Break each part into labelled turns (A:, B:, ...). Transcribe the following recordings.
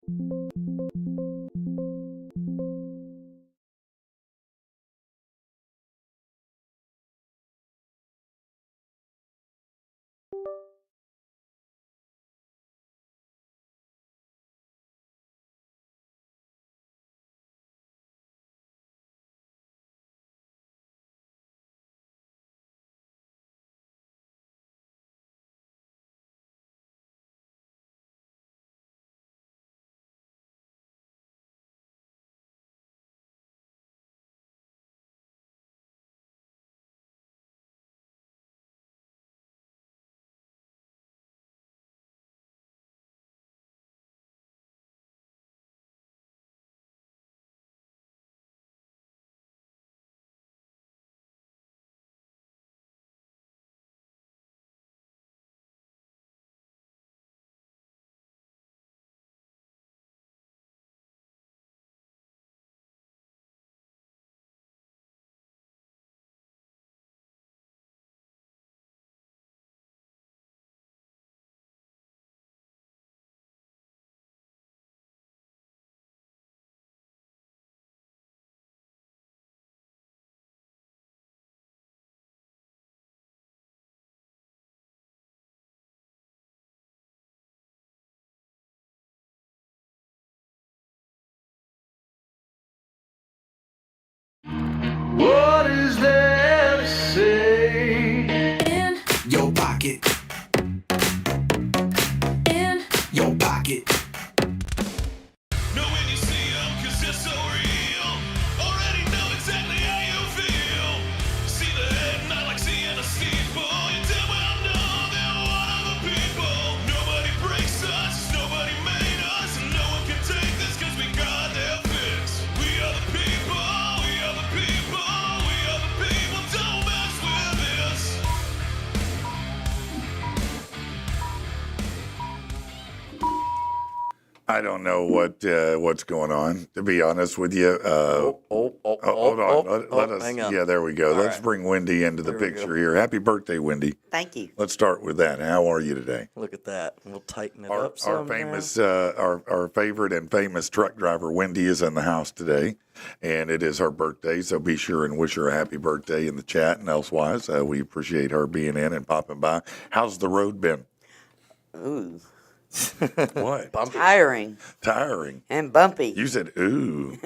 A: What is there to say? In your pocket. In your pocket. Know when you see them, cause they're so real. Already know exactly how you feel. See the head, not like seeing a steeple. You damn well know they're one of the people. Nobody breaks us, nobody made us. And no one can take this cause we got their fix. We are the people, we are the people. We are the people, don't mess with this.
B: I don't know what's going on, to be honest with you. Hold on. Let us.
C: Hang on.
B: Yeah, there we go.
C: All
B: Let's
C: right.
B: bring Wendy into the
C: There we
B: picture
C: go.
B: here. Happy birthday, Wendy.
D: Thank you.
B: Let's start with that. How are you today?
C: Look at that. We'll tighten it
B: Our
C: up some.
B: famous, our favorite and famous truck driver Wendy is in the house today, and it is her birthday. So be sure and wish her a happy birthday in the chat and elsewise. We appreciate her being in and popping by. How's the road been?
D: Ooh,
B: What?
D: tiring
B: Tiring.
D: and bumpy.
B: You said ooh.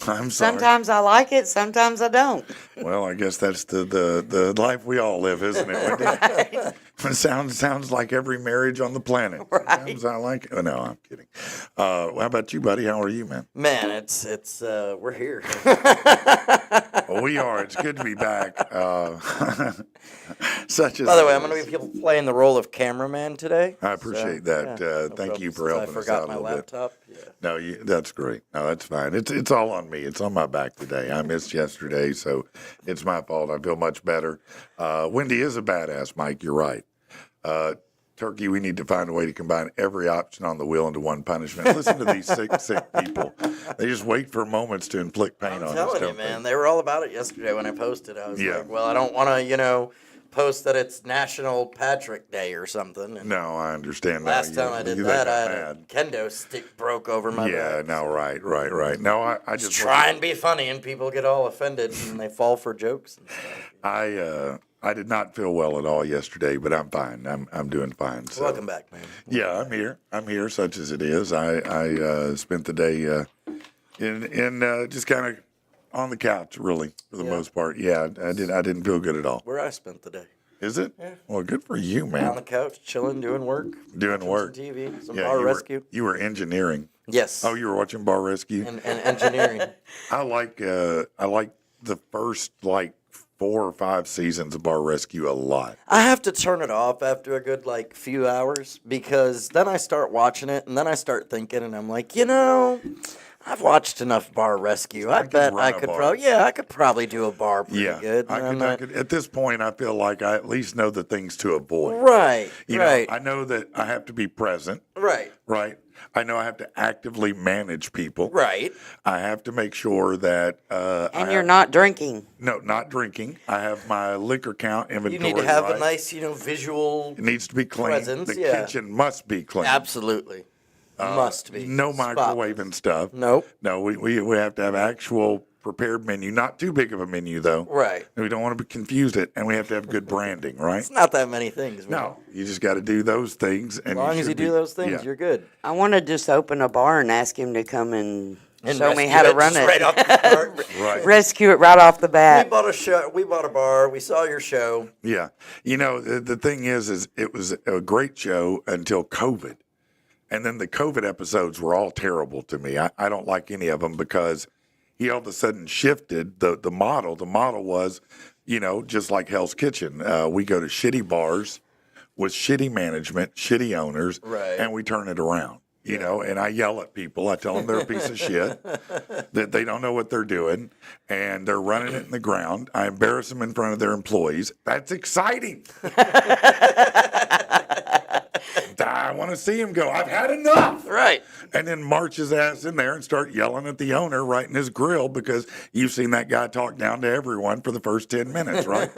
B: I'm sorry.
D: Sometimes I like it, sometimes I don't.
B: Well, I guess that's the life we all live, isn't it, Wendy? It sounds like every marriage on the planet.
D: Right.
B: Sometimes I like it. Oh, no, I'm kidding. How about you, buddy? How are you, man?
C: Man, it's we're here.
B: Well, we are. It's good to be back. Such as
C: By the way, I'm going to be playing the role of cameraman today.
B: I appreciate that. Thank you for helping
C: I
B: us
C: forgot
B: out a
C: my
B: little bit.
C: laptop. Yeah.
B: No, that's great. No, that's fine. It's all on me. It's on my back today. I missed yesterday, so it's my fault. I feel much better. Wendy is a badass, Mike. You're right. Turkey, we need to find a way to combine every option on the wheel into one punishment. Listen to these sick people. They just wait for moments to inflict pain
C: I'm
B: on us,
C: telling you,
B: don't
C: man.
B: they?
C: They were all about it yesterday when I posted. I was
B: Yeah.
C: like, well, I don't want to, post that it's National Patrick Day or something. And
B: No, I understand now.
C: last time I did
B: You
C: that,
B: got
C: I had a
B: mad.
C: kendo stick broke over my
B: Yeah,
C: back.
B: no, right. No, I just
C: Try and be funny, and people get all offended, and they fall for jokes and stuff.
B: I did not feel well at all yesterday, but I'm fine. I'm doing fine. So.
C: Welcome back, man.
B: Yeah, I'm here. I'm here, such as it is. I spent the day in just kind of on the couch, really, for the most part. Yeah, I didn't feel good at all.
C: Where I spent the day.
B: Is it?
C: Yeah.
B: Well, good for you, man.
C: On the couch, chilling, doing work.
B: Doing
C: watching
B: work.
C: Some TV, some
B: Yeah,
C: bar
B: you
C: rescue.
B: you were engineering.
C: Yes.
B: Oh, you were watching Bar Rescue.
C: and engineering.
B: I like the first 4 or 5 seasons of Bar Rescue a lot.
C: I have to turn it off after a good few hours because then I start watching it and then I start thinking and I'm like, I've watched enough Bar Rescue. I bet
B: run
C: I
B: a
C: could
B: bar.
C: I could probably do a bar pretty
B: Yeah,
C: good.
B: I
C: And
B: could. At this point, I feel like I at least know the things to avoid.
C: Right.
B: You
C: right.
B: know, I know that I have to be present.
C: right.
B: Right. I know I have to actively manage people.
C: Right.
B: I have to make sure that
D: And you're not drinking.
B: No, not drinking. I have my liquor count
C: You
B: inventory.
C: need to have
B: right.
C: a nice, visual.
B: It needs to be clean.
C: presence,
B: The
C: yeah.
B: kitchen must be clean.
C: Absolutely. Must be.
B: No
C: Spotless.
B: microwaving stuff.
C: Nope.
B: No, we have to have actual prepared menu. Not too big of a menu, though.
C: Right.
B: We don't want to confuse it, and we have to have good branding, right?
C: It's not that many things, man.
B: No, you just got to do those things. And
C: As long as you do those things, you're good.
D: I want to just open a bar and ask him to come and show me
C: rescue
D: how to
C: it
D: run
C: just
D: it.
C: right off the start.
B: Right.
D: Rescue it right off the
C: We
D: bat.
C: bought a show. We bought a bar. We saw your show.
B: Yeah. You know, the thing is it was a great show until COVID. And then the COVID episodes were all terrible to me. I don't like any of them because he all of a sudden shifted the model. The model was, you know, just like Hell's Kitchen. We go to shitty bars with shitty management, shitty owners,
C: Right.
B: and we turn it around. You know, and I yell at people. I tell them they're a piece of shit, that they don't know what they're doing, and they're running it in the ground. I embarrass them in front of their employees. That's exciting. I want to see him go, I've had enough.
C: Right.
B: And then march his ass in there and start yelling at the owner right in his grill because you've seen that guy talk down to everyone for the first 10 minutes, right?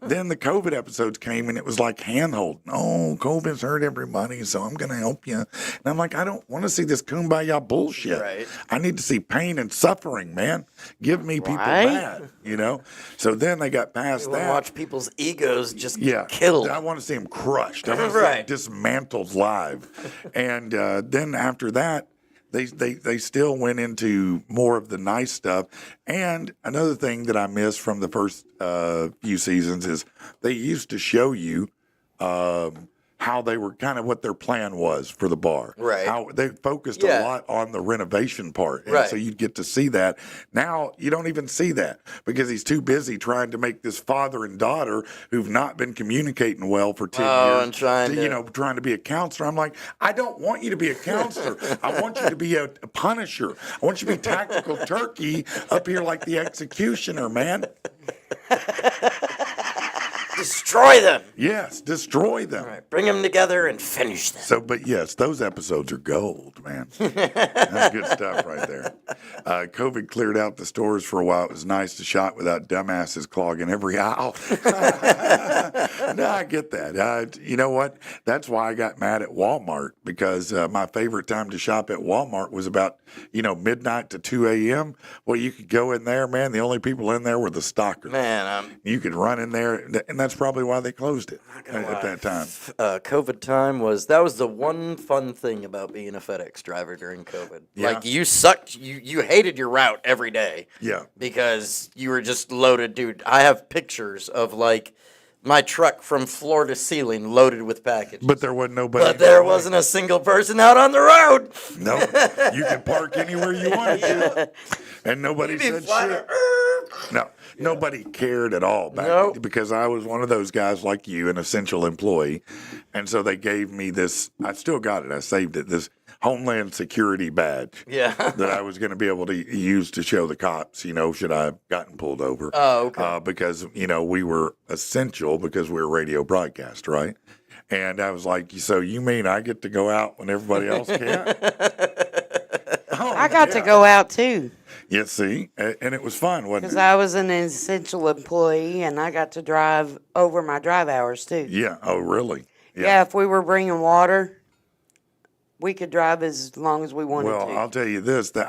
B: Then the COVID episodes came and it was like handhold. Oh, COVID's hurt everybody, so I'm going to help you. And I'm like, I don't want to see this kumbaya bullshit.
C: Right.
B: I need to see pain and suffering, man. Give me people
D: Right.
B: that, you know? So then they got past
C: We want to
B: that.
C: watch people's egos just
B: Yeah,
C: get killed.
B: I want to see him crushed. I want to see him
C: Right.
B: dismantled live. And then after that, they still went into more of the nice stuff. And another thing that I missed from the first few seasons is they used to show you how they were kind of what their plan was for the bar.
C: Right.
B: How they focused
C: Yeah.
B: a lot on the renovation part. And
C: Right.
B: so you'd get to see that. Now you don't even see that because he's too busy trying to make this father and daughter who've not been communicating well for 10 years.
C: and trying to-
B: you know, trying to be a counselor. I'm like, I don't want you to be a counselor. I want you to be a punisher. I want you to be tactical turkey up here like the executioner, man.
C: Destroy them.
B: Yes, destroy them.
C: All right. Bring them together and finish them.
B: So, but yes, those episodes are gold, man. That's good stuff right there. COVID cleared out the stores for a while. It was nice to shop without dumbasses clogging every aisle. No, I get that. You know what? That's why I got mad at Walmart because my favorite time to shop at Walmart was about, midnight to 2 a.m. Well, you could go in there, man. The only people in there were the stockers.
C: Man,
B: You could run in there, and that's probably why they closed it at that time.
C: COVID time was the one fun thing about being a FedEx driver during COVID.
B: Yeah.
C: Like you sucked, you hated your route every day.
B: Yeah.
C: Because you were just loaded, dude. I have pictures of like my truck from floor to ceiling loaded with packages.
B: But there wasn't nobody.
C: But there wasn't a single person out on the road.
B: No, you could park anywhere you wanted to, and nobody said shit. No, nobody cared at all back
C: Nope.
B: because I was one of those guys like you, an essential employee, and so they gave me this. I still got it. I saved it. This Homeland Security badge.
C: Yeah.
B: That I was going to be able to use to show the cops. Should I have gotten pulled over?
C: Oh, okay.
B: Because we were essential because we were radio broadcast, right? And I was like, so you mean I get to go out when everybody else can't?
D: I got to go out too
B: Yeah, see? And it was fun, wasn't
D: because
B: it?
D: I was an essential employee and I got to drive over my drive hours too.
B: Yeah. Oh, really?
D: Yeah, if we were bringing water, we could drive as long as we wanted
B: Well,
D: to.
B: I'll tell you this, that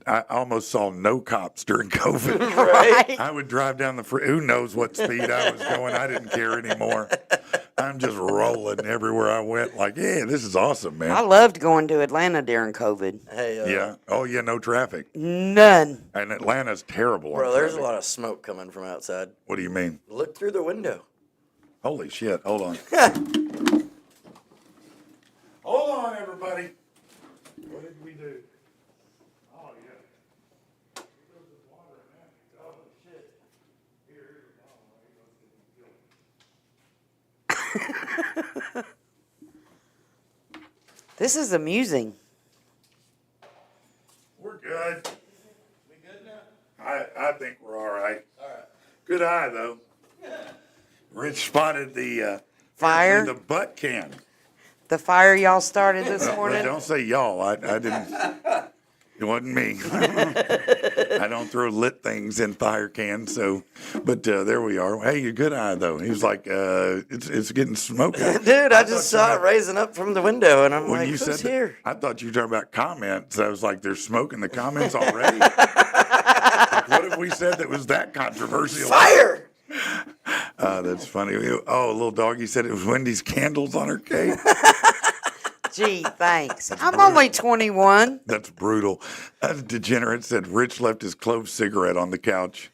B: I almost saw no cops during COVID.
D: Right?
B: I would drive down the who knows what speed I was going. I didn't care anymore. I'm just rolling everywhere I went like, yeah, this is awesome,
D: I
B: man.
D: loved going to Atlanta during COVID.
C: Hey,
B: Yeah. Oh, yeah, no traffic.
D: None.
B: And Atlanta's terrible. on
C: bro, there's a
B: traffic.
C: lot of smoke coming from outside.
B: What do you mean?
C: Look through the window.
B: Holy shit. Hold on. Hold on, everybody. What did we do? Oh, yeah. Oh, shit.
D: This is amusing.
B: We're good. We good now? I think we're all right. All right. Good eye, though. Rich spotted the
D: Fire?
B: the butt can.
D: The fire y'all started this
B: Well,
D: morning.
B: don't say y'all. I didn't. It wasn't me. I don't throw lit things in fire cans. So, but there we are. Hey, you're good eye though. He was like, it's getting smoky.
C: Dude, I just saw it raising up from the window, and I'm
B: When
C: like,
B: you
C: who's
B: said that,
C: here?
B: I thought you were talking about comments. I was like, they're smoking the comments already. Like, what if we said that was that controversial?
C: Fire!
B: That's funny. Oh, little doggy said it was Wendy's candles on her cake.
D: Gee, thanks. I'm only 21.
B: That's brutal. A degenerate said Rich left his clove cigarette on the couch.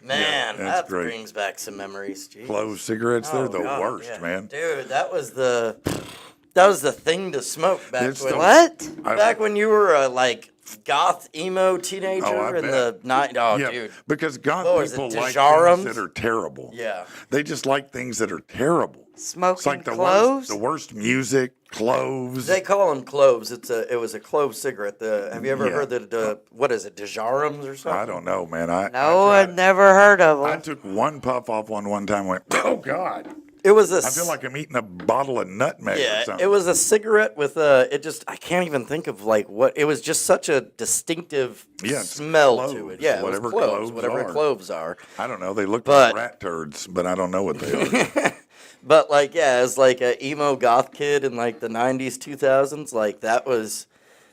C: Man,
B: that's
C: that
B: great.
C: brings back some memories. Jeez.
B: Clove cigarettes, they're
C: Oh,
B: the
C: God,
B: worst,
C: yeah.
B: man.
C: Dude, that was the thing to smoke back
B: It's
C: when.
B: the-
D: What?
C: Back when you were a goth emo teenager
B: Oh, I
C: in
B: bet.
C: the night. Oh,
B: Yeah,
C: dude.
B: because God
C: What was it,
B: people like
C: Dejarums?
B: things that are terrible.
C: Yeah.
B: They just like things that are terrible. It's
D: Smoking
B: like
D: cloves?
B: the worst music, cloves.
C: They call them cloves. It was a clove cigarette. Have you ever heard what is it, Dejarums or something?
B: I don't know, man.
D: No,
B: I
D: I've never heard of
B: I
D: them.
B: took one puff off one time and went, oh, God.
C: It was a.
B: I feel like I'm eating a bottle of nutmeg or
C: Yeah,
B: something.
C: it was a cigarette with I can't even think of what it was. Just such a distinctive
B: it's
C: smell to
B: cloves,
C: it. Yeah,
B: whatever
C: it was
B: cloves
C: whatever
B: are.
C: cloves are.
B: I don't know. They look
C: But-
B: like rat turds, but I don't know what they are.
C: But as a emo goth kid in the 90s, 2000s,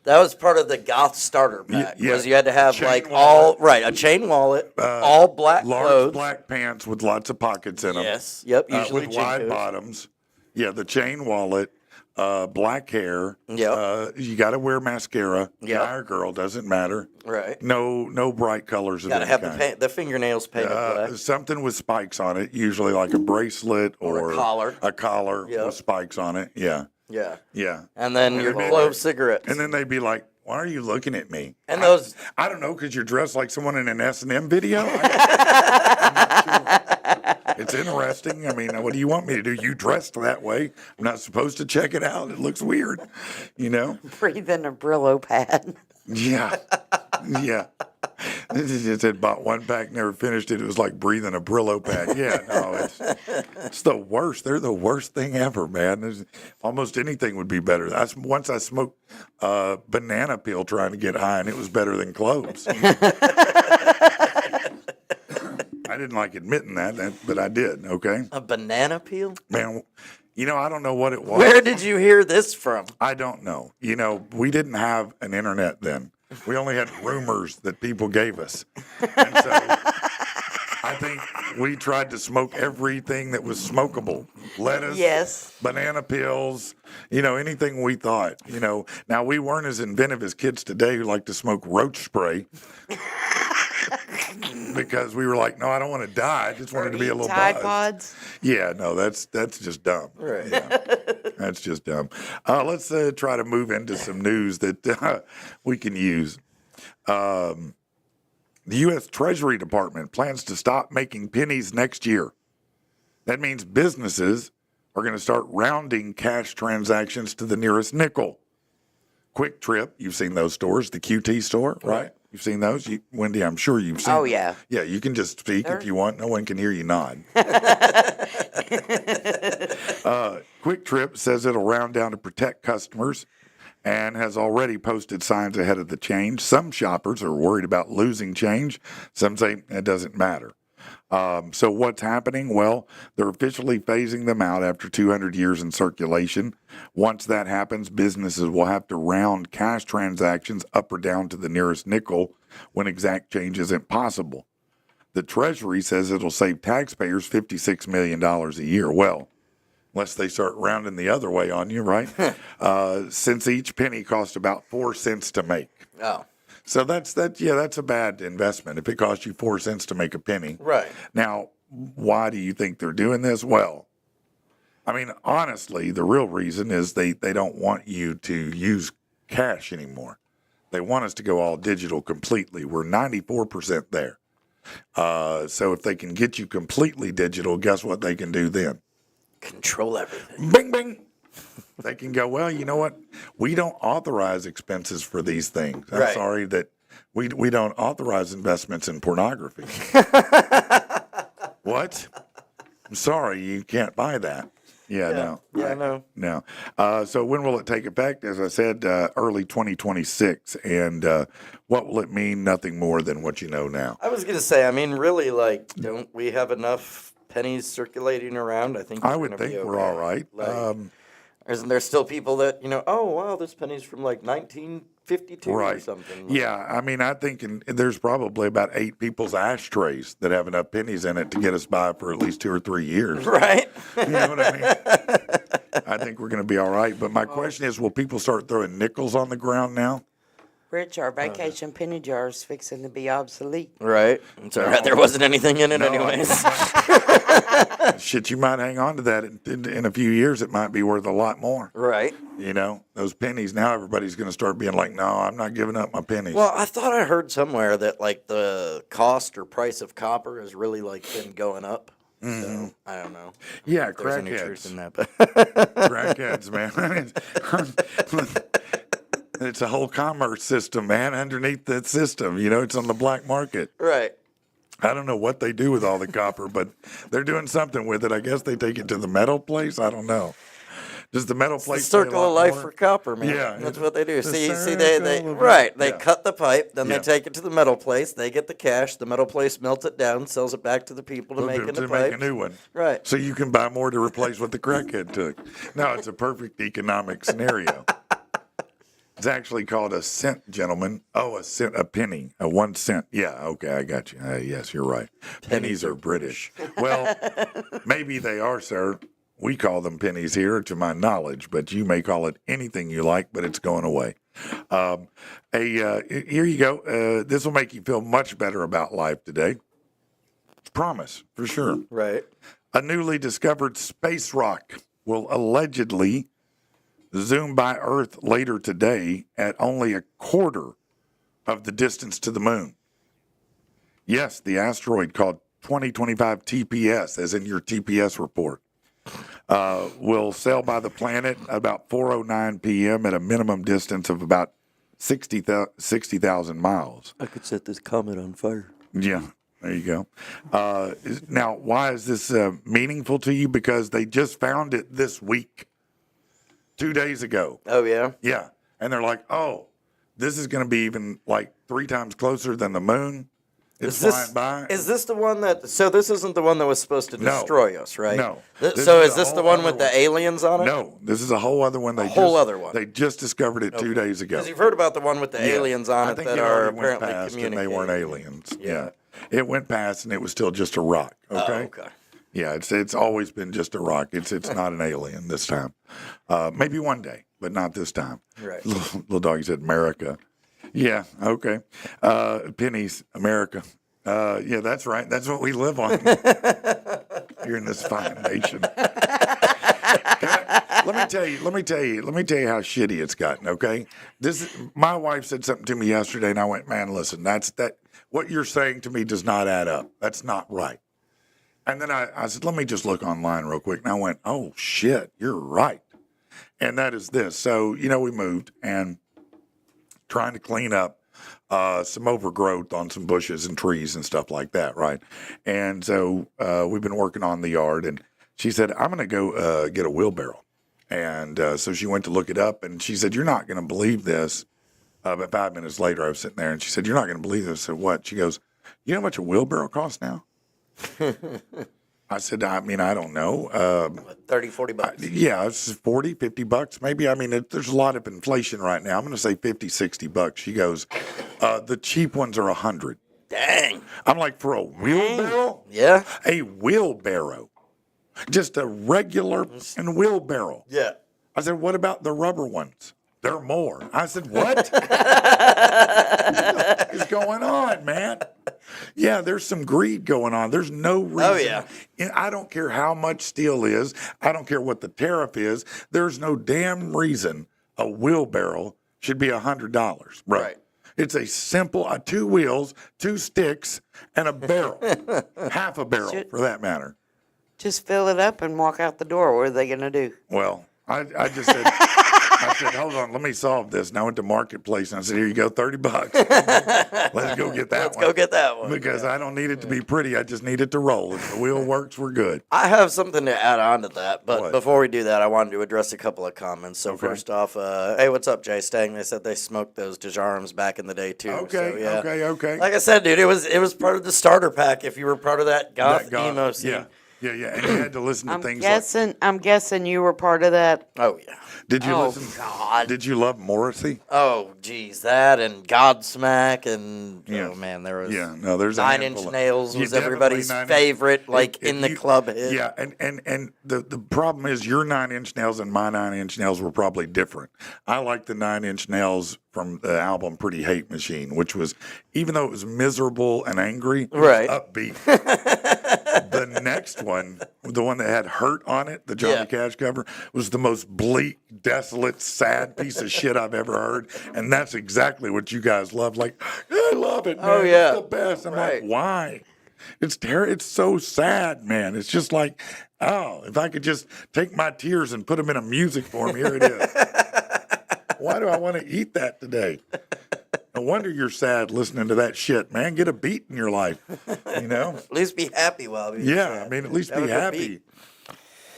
C: that was part of the goth starter pack.
B: yeah.
C: Was you had to have
B: Chain
C: a chain wallet, all black
B: Large
C: clothes.
B: black pants with lots of pockets in them.
C: Yes, yep, usually
B: with wide
C: Jinkos.
B: bottoms. Yeah, the chain wallet, black hair.
C: Yep.
B: You got to wear mascara.
C: Yep.
B: Guy or girl, doesn't matter.
C: Right.
B: No bright colors of
C: Got to
B: any
C: have
B: kind.
C: the fingernails painted black.
B: Something with spikes on it, usually like a bracelet or
C: a collar.
B: A collar
C: Yep.
B: with spikes on it. Yeah,
C: Yeah.
B: yeah.
C: And then your
B: they'd be
C: clove
B: like-
C: cigarettes.
B: And then they'd be like, "Why are you looking at me?"
C: And those
B: I don't know, because you're dressed like someone in an S&M video. I'm not sure. It's interesting. I mean, what do you want me to do? You dressed that way. I'm not supposed to check it out. It looks weird, you know?
D: Breathe in a Brillo pad.
B: Yeah. Yeah. It said bought one pack, never finished it. It was like breathing a Brillo pack. Yeah, no, it's the worst. They're the worst thing ever, man. Almost anything would be better. Once I smoked banana peel trying to get high, and it was better than cloves. I didn't like admitting that, but I did, okay?
C: a banana peel?
B: Man, I don't know what it was.
C: Where did you hear this from?
B: I don't know. We didn't have an internet then. We only had rumors that people gave us. And so I think we tried to smoke everything that was smokable. Lettuce,
D: Yes.
B: banana peels, anything we thought. Now we weren't as inventive as kids today who like to smoke roach spray. Because we were like, no, I don't want to die. I just wanted to be a little
D: Tide
B: buzzed.
D: Pods.
B: Yeah, no, that's just dumb.
C: Right.
B: Yeah, that's just dumb. Let's try to move into some news that we can use. The U.S. Treasury Department plans to stop making pennies next year. That means businesses are going to start rounding cash transactions to the nearest nickel. Quick Trip, you've seen those stores, the QT store, right? You've seen those? Wendy, I'm sure you've seen
D: Oh,
B: them.
D: yeah.
B: Yeah, you can just speak if you want. No one can hear you nod. Quick Trip says it'll round down to protect customers and has already posted signs ahead of the change. Some shoppers are worried about losing change. Some say it doesn't matter. So what's happening? Well, they're officially phasing them out after 200 years in circulation. Once that happens, businesses will have to round cash transactions up or down to the nearest nickel when exact change isn't possible. The Treasury says it'll save taxpayers $56 million a year. Well, unless they start rounding the other way on you, right? Since each penny costs about 4 cents to make.
C: Oh.
B: So that's a bad investment if it costs you 4 cents to make a penny.
C: Right.
B: Now, why do you think they're doing this? Well, I mean, honestly, the real reason is they don't want you to use cash anymore. They want us to go all digital completely. We're 94% there. So if they can get you completely digital, guess what they can do then?
C: Control everything.
B: Bing, bing. They can go, well, you know what? We don't authorize expenses for these things. I'm
C: Right.
B: sorry that we don't authorize investments in pornography. What? I'm sorry, you can't buy that. Yeah, no.
C: Yeah, no.
B: No. So when will it take effect? As I said, early 2026. And what will it mean? Nothing more than what you know now.
C: I was gonna say, I mean, really, like, don't we have enough pennies circulating around? I think
B: I
C: we're
B: would
C: gonna be
B: think we're all right.
C: Like, isn't there still people that oh wow, this penny's from like 1952 or
B: Right.
C: something?
B: Yeah, I mean, I think there's probably about 8 people's ashtrays that have enough pennies in it to get us by for at least 2 or 3 years.
C: Right.
B: You know what I mean? I think we're going to be all right. But my question is, will people start throwing nickels on the ground now?
D: Rich, our vacation penny jar is fixing to be obsolete.
C: Right. It's all right. There wasn't anything in it,
B: No,
C: anyways.
B: Shit, you might hang on to that in a few years. It might be worth a lot more.
C: Right.
B: You know, those pennies. Now everybody's going to start being like, no, I'm not giving up my pennies.
C: Well, I thought I heard somewhere that like the cost or price of copper has really like been going up. So I don't know.
B: Yeah,
C: If there's any truth in
B: crackheads.
C: that, but
B: Crackheads, man. It's a whole commerce system, man, underneath that system. You know, it's on the black market.
C: right.
B: I don't know what they do with all the copper, but they're doing something with it. I guess they take it to the metal place. I don't know. Does the metal
C: The
B: place pay a
C: circle
B: lot
C: of life
B: more?
C: for copper, man.
B: Yeah,
C: That's what they do.
B: the
C: See,
B: circle
C: they
B: of
C: right.
B: life.
C: They
B: Yeah.
C: cut the pipe, then
B: Yeah.
C: they take it to the metal place. They get the cash. The metal place melts it down, sells it back to the people to make the
B: to
C: pipe.
B: make a new one.
C: Right.
B: So you can buy more to replace what the crackhead took. No, it's a perfect economic scenario. It's actually called a cent, gentlemen. Oh, a cent, a penny, a 1 cent. Yeah, okay, I got you. Yes, you're right. Pennies are British. Well, maybe they are, sir. We call them pennies here, to my knowledge, but you may call it anything you like, but it's going away. Here you go. This will make you feel much better about life today. Promise, for sure.
C: Right.
B: A newly discovered space rock will allegedly zoom by Earth later today at only a quarter of the distance to the moon. Yes, the asteroid called 2025 TPS, as in your TPS report, will sail by the planet about 4:09 p.m. at a minimum distance of about 60,000 miles.
C: I could set this comet on fire.
B: Yeah, there you go. Now, why is this meaningful to you? Because they just found it this week, 2 days ago.
C: Oh yeah.
B: Yeah, and they're like, oh, this is going to be even like 3 times closer than the moon. It's flying by.
C: Is this the one that? So this isn't the one that was supposed to
B: No.
C: destroy us, right?
B: No.
C: So
B: This
C: is
B: is a
C: this the
B: whole
C: one
B: other
C: with the
B: one.
C: aliens on it?
B: No, this is a whole other one.
C: other one.
B: They just discovered it 2 days ago.
C: Because you've heard about the one with the
B: Yeah.
C: aliens on
B: I
C: it
B: think
C: that
B: it
C: are
B: already went
C: apparently
B: past and
C: communicating.
B: they weren't aliens.
C: Yeah.
B: Yeah. It went past and it was still just a rock. Okay.
C: Oh, okay.
B: Yeah, it's always been just a rock. It's not an alien this time. Maybe one day, but not this time.
C: Right.
B: Little doggy said America. Yeah, okay. Pennies, America. Yeah, that's right. That's what we live on here in this fine nation. Let me tell you how shitty it's gotten. Okay, my wife said something to me yesterday, and I went, "Man, listen, what you're saying to me does not add up. That's not right." And then I said, "Let me just look online real quick." And I went, "Oh shit, you're right." And that is this. So we moved and trying to clean up some overgrowth on some bushes and trees and stuff like that, right? And so we've been working on the yard, and she said, I'm going to go get a wheelbarrow. And so she went to look it up, and she said, you're not going to believe this. About 5 minutes later, I was sitting there, and she said, you're not going to believe this. I said, what? She goes, you know how much a wheelbarrow costs now? I said, I mean, I don't know.
C: 30, 40 bucks.
B: Yeah, it's 40, 50 bucks maybe. I mean, there's a lot of inflation right now. I'm going to say 50, 60 bucks. She goes, the cheap ones are 100.
C: Dang.
B: I'm like, for a wheelbarrow?
C: Yeah.
B: A wheelbarrow. Just a regular and wheelbarrow.
C: Yeah.
B: I said, what about the rubber ones? They're more. I said, what? What is going on, man? Yeah, there's some greed going on. There's no reason.
C: Oh, yeah.
B: I don't care how much steel is. I don't care what the tariff is. There's no damn reason a wheelbarrow should be $100,
C: Right.
B: It's a simple 2 wheels, 2 sticks, and a barrel. Half a barrel, for that matter.
D: Just fill it up and walk out the door. What are they going to do?
B: Well, I just said, I said, hold on, let me solve this. And I went to Marketplace and I said, here you go, $30. Let's go get that
C: Let's
B: one.
C: go get that one.
B: Because I don't need it to be pretty. I just need it to roll. If the wheel works, we're good.
C: I have something to add on to that, but
B: What?
C: before we do that, I wanted to address a couple of comments. So first off, hey, what's up, Jay Stang? They said they smoked those Dejarums back in the day too.
B: Okay,
C: so, yeah.
B: okay.
C: Like I said, dude, it was part of the starter pack. If you were part of that goth emo scene.
B: Yeah. And you had to listen to
D: I'm
B: things
D: guessing you were part of that.
C: Oh yeah.
B: Did you
D: Oh,
B: listen?
D: God.
B: Did you love Morrissey?
C: Oh geez, that and Godsmack and oh man, there was
B: there's a
C: Nine
B: handful
C: Inch
B: of-
C: Nails
B: You
C: was
B: definitely
C: everybody's
B: Nine Inch-
C: favorite, like
B: if
C: in the
B: you-
C: club hit.
B: Yeah, and the problem is your 9 Inch Nails and my 9 Inch Nails were probably different. I like the 9 Inch Nails from the album Pretty Hate Machine, which was, even though it was miserable and angry, it was
C: Right.
B: upbeat. The next one, the one that had Hurt on it, the Johnny
C: Yeah.
B: Cash cover, was the most bleak, desolate, sad piece of shit I've ever heard. And that's exactly what you guys love. Like, I love it, man.
C: Oh, yeah.
B: It's the best. I'm
C: Right.
B: like, why? It's so sad, man. It's just like, oh, if I could just take my tears and put them in a music form, here it is. Why do I want to eat that today? No wonder you're sad listening to that shit, man. Get a beat in your life, you know?
C: At least be happy while we
B: Yeah, I mean, at least
C: Have
B: be
C: a good
B: happy.
C: beat.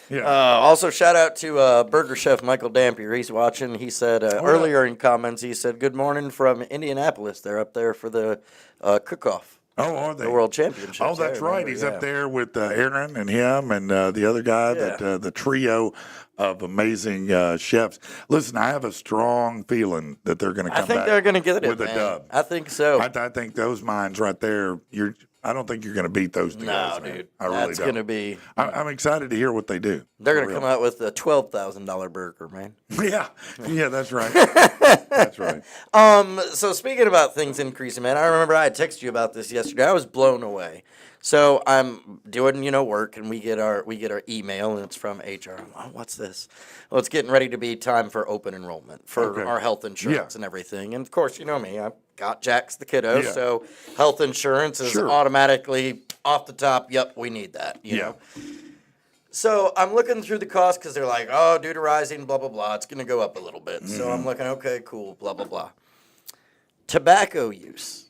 B: Yeah.
C: Also, shout out to Burger Chef Michael Dampier. He's watching. He said earlier in comments, he said, "Good morning from Indianapolis. They're up there for the cook-off,
B: Oh, are they?
C: the World Championships."
B: Oh, that's
C: I
B: right.
C: remember,
B: He's
C: yeah.
B: up there with Aaron and him and the other guy,
C: Yeah.
B: the trio of amazing chefs. Listen, I have a strong feeling that they're going to
C: I
B: come
C: think
B: back
C: they're going to get it,
B: with a
C: man.
B: dub.
C: I think so.
B: I think those minds right there, I don't think you're going to beat those two
C: no,
B: guys, man.
C: dude.
B: I really
C: That's
B: don't.
C: going to be.
B: I'm excited to hear what they do.
C: They're
B: For
C: going to
B: real.
C: come out with a $12,000 burger, man.
B: Yeah, that's right. That's right.
C: So speaking about things increasing, man, I remember I had texted you about this yesterday. I was blown away. So I'm doing, work, and we get our email, and it's from HR. Oh, what's this? Well, it's getting ready to be time for open enrollment for
B: Okay.
C: our health insurance
B: Yeah.
C: and everything. And of course, you know me, I got Jax the kiddo,
B: Yeah.
C: so health insurance is
B: Sure.
C: automatically off the top. Yep, we need that. You know. So I'm looking through the cost because they're like, oh, due to rising, blah, blah, blah, it's going to go up a little bit. So I'm looking, okay, cool, blah, blah, blah. Tobacco use.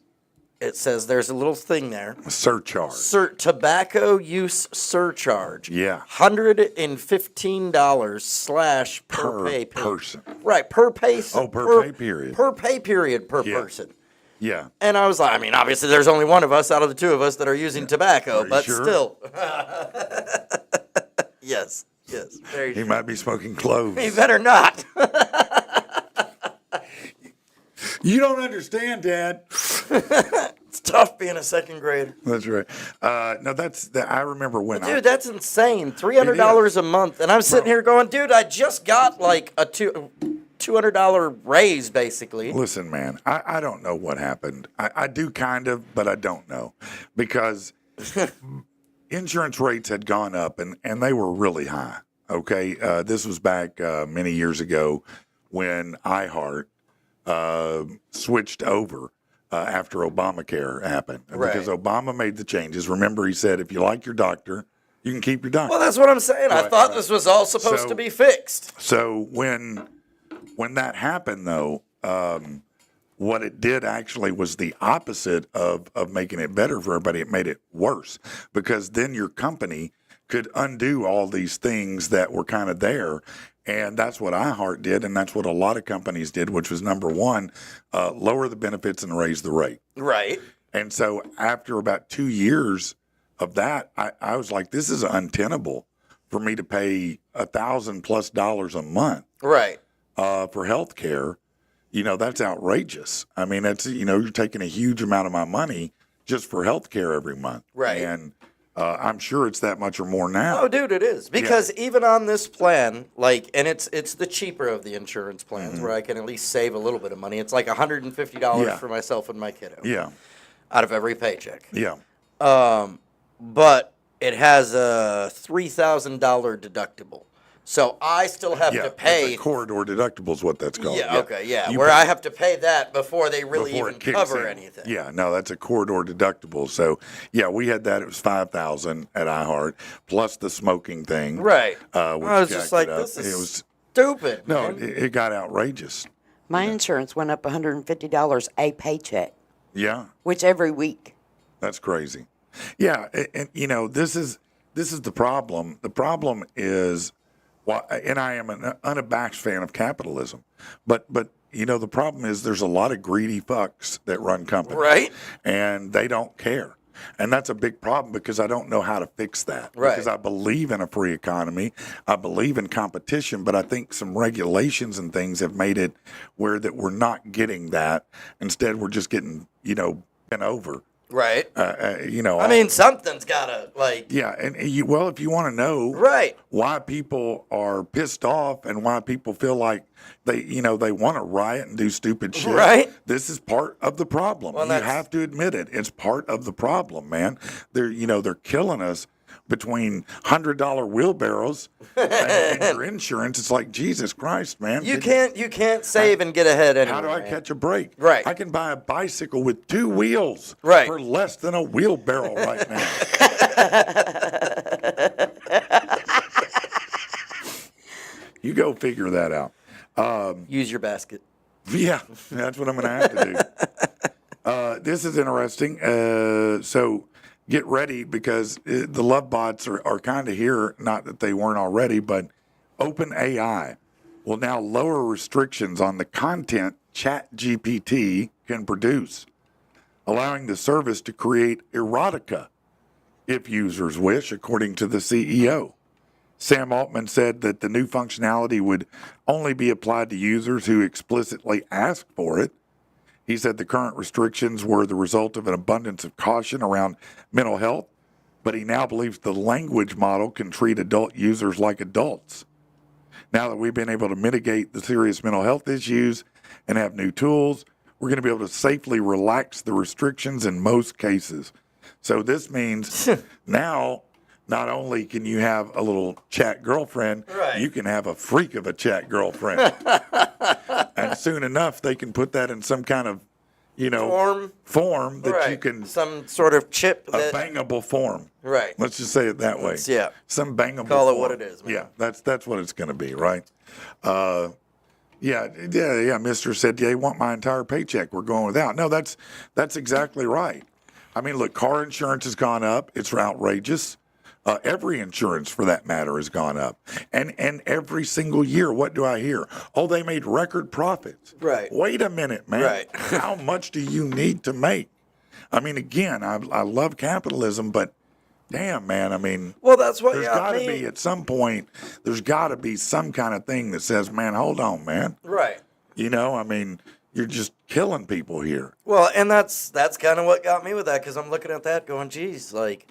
C: It says there's a little thing there.
B: Surcharge.
C: Tobacco use surcharge.
B: Yeah.
C: $115
B: Per
C: pay
B: person.
C: Right, per pay.
B: Oh, per pay period.
C: Per pay period per
B: Yeah.
C: person.
B: Yeah.
C: And I was like, I mean, obviously there's only one of us out of the two of us that are using tobacco,
B: Are you
C: but
B: sure?
C: still. Yes. Very
B: He
C: sure.
B: might be smoking cloves.
C: He better not.
B: You don't understand, Dad.
C: It's tough being a second grader.
B: That's right. No, I remember when
C: Dude, that's insane. $300 a month. And I'm sitting here going, dude, I just got like a $200 raise, basically.
B: Listen, man, I don't know what happened. I do kind of, but I don't know. Because insurance rates had gone up, and they were really high. Okay? This was back many years ago when iHeart switched over after Obamacare happened.
C: Right.
B: Because Obama made the changes. Remember, he said, if you like your doctor, you can keep your doctor.
C: Well, that's what I'm saying. I
B: Right,
C: thought
B: right.
C: this was all supposed
B: So-
C: to be fixed.
B: So when that happened, though, what it did actually was the opposite of making it better for everybody. It made it worse, because then your company could undo all these things that were kind of there. And that's what iHeart did, and that's what a lot of companies did, which was, number one, lower the benefits and raise the rate.
C: Right.
B: And so after about 2 years of that, I was like, this is untenable for me to pay $1,000+ a month
C: Right.
B: for health care. That's outrageous. I mean, you're taking a huge amount of my money just for health care every month.
C: Right.
B: And I'm sure it's that much or more now.
C: Oh, dude, it is. Because even on this plan, and it's the cheaper of the insurance plans where I can at least save a little bit of money. It's like $150
B: Yeah.
C: for myself and my kiddo.
B: Yeah.
C: Out of every paycheck.
B: Yeah.
C: But it has a $3,000 deductible. So I still have
B: Yeah.
C: to pay.
B: It's a corridor deductible is what that's called.
C: Yeah, okay, yeah.
B: You
C: Where
B: pay-
C: I have to pay that before they really
B: before
C: even
B: it kicks
C: cover
B: in.
C: anything.
B: Yeah, no, that's a corridor deductible. So, yeah, we had that. It was $5,000 at iHeart plus the smoking thing.
C: Right.
B: Which
C: I was just
B: jacked
C: like,
B: it up.
C: this is-
B: It was
C: stupid.
B: No,
C: man.
B: it got outrageous.
D: My insurance went up $150 a paycheck,
B: Yeah,
D: which every week.
B: that's crazy. Yeah, and you know, this is the problem. The problem is, well, and I am an unabashed fan of capitalism, but you know, the problem is there's a lot of greedy fucks that run companies,
C: Right.
B: and they don't care. And that's a big problem because I don't know how to fix that.
C: Right.
B: Because I believe in a free economy. I believe in competition, but I think some regulations and things have made it where that we're not getting that. Instead, we're just getting, you know, bent over.
C: Right.
B: You know,
C: I mean, something's gotta like.
B: yeah, and you, well, if you want to know
C: Right.
B: why people are pissed off and why people feel like they, you know, they want to riot and do stupid shit,
C: Right.
B: this is part of the problem.
C: Well,
B: You
C: that's-
B: have to admit it. It's part of the problem, man. They're, you know, they're killing us between $100 wheelbarrows and your insurance. It's like, Jesus Christ, man.
C: You can't save and get ahead anymore.
B: How do I
C: man.
B: catch a break?
C: Right.
B: I can buy a bicycle with 2 wheels
C: Right.
B: for less than a wheelbarrow right now. You go figure that out.
C: Use your basket.
B: Yeah, that's what I'm going to have to do. This is interesting. So get ready because the love bots are kind of here. Not that they weren't already, but OpenAI will now lower restrictions on the content ChatGPT can produce, allowing the service to create erotica if users wish, according to the CEO. Sam Altman said that the new functionality would only be applied to users who explicitly ask for it. He said the current restrictions were the result of an abundance of caution around mental health, but he now believes the language model can treat adult users like adults. Now that we've been able to mitigate the serious mental health issues and have new tools, we're going to be able to safely relax the restrictions in most cases. So this means now not only can you have a little chat girlfriend,
C: Right.
B: you can have a freak of a chat girlfriend. And soon enough, they can put that in some kind of, you know, form that
C: right.
B: you can,
C: Some sort of chip
B: a
C: that.
B: bangable form.
C: Right.
B: Let's just say it that way.
C: Yeah.
B: Some bangable
C: Call it
B: form.
C: what it is, man.
B: Yeah, that's what it's going to be, right? Yeah. Mister said, "Yeah, you want my entire paycheck? We're going without." No, that's exactly right. I mean, look, car insurance has gone up. It's outrageous. Every insurance, for that matter, has gone up. And every single year, what do I hear? Oh, they made record profits.
C: Right.
B: Wait a minute, man.
C: Right.
B: How much do you need to make? I mean, again, I love capitalism, but damn, man, I mean,
C: Well, that's what
B: there's got to be at some point, there's got to be some kind of thing that says, man, hold on, man.
C: Right.
B: You know, I mean, you're just killing people here.
C: Well, and that's kind of what got me with that because I'm looking at that going, geez, like,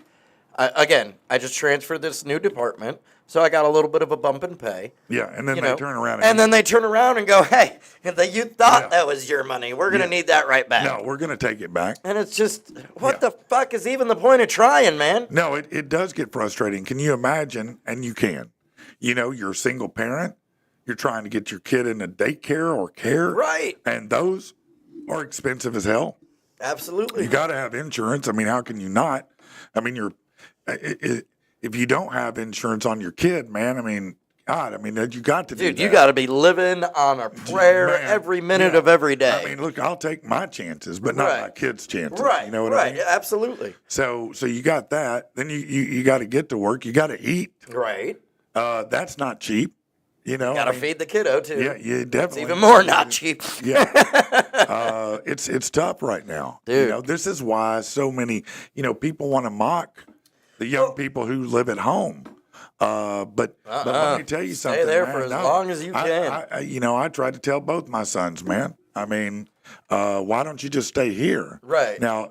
C: I just transferred this new department, so I got a little bit of a bump in pay.
B: Yeah, and then
C: you
B: they
C: know,
B: turn around
C: and then they turn around and go, hey, you thought
B: Yeah.
C: that was your money. We're going to need that right back.
B: no, we're going to take it back.
C: And it's just, what
B: Yeah.
C: the fuck is even the point of trying, man?
B: No, it does get frustrating. Can you imagine? And you can. You know, you're a single parent. You're trying to get your kid into daycare or care.
C: Right.
B: And those are expensive as hell.
C: Absolutely.
B: You got to have insurance. I mean, how can you not? I mean, if you don't have insurance on your kid, man, I mean, God, I mean, you got to do
C: Dude,
B: that.
C: you got to be living on a prayer
B: Man,
C: every minute
B: yeah.
C: of every day.
B: I mean, look, I'll take my chances, but not
C: Right.
B: my kids' chances.
C: right.
B: You know what
C: right.
B: I mean?
C: Yeah, absolutely.
B: So you got that. Then you got to get to work. You got to eat.
C: Right.
B: That's not cheap. You know,
C: Got to
B: I mean,
C: feed the kiddo, too.
B: Yeah, you
C: It's
B: definitely.
C: even more not cheap.
B: Yeah, it's tough right now.
C: Dude.
B: You know, this is why so many people want to mock the young people who live at home. But let me tell you
C: Stay
B: something.
C: there
B: man.
C: for as long as you can.
B: I tried to tell both my sons, man. I mean, why don't you just stay here?
C: Right.
B: Now,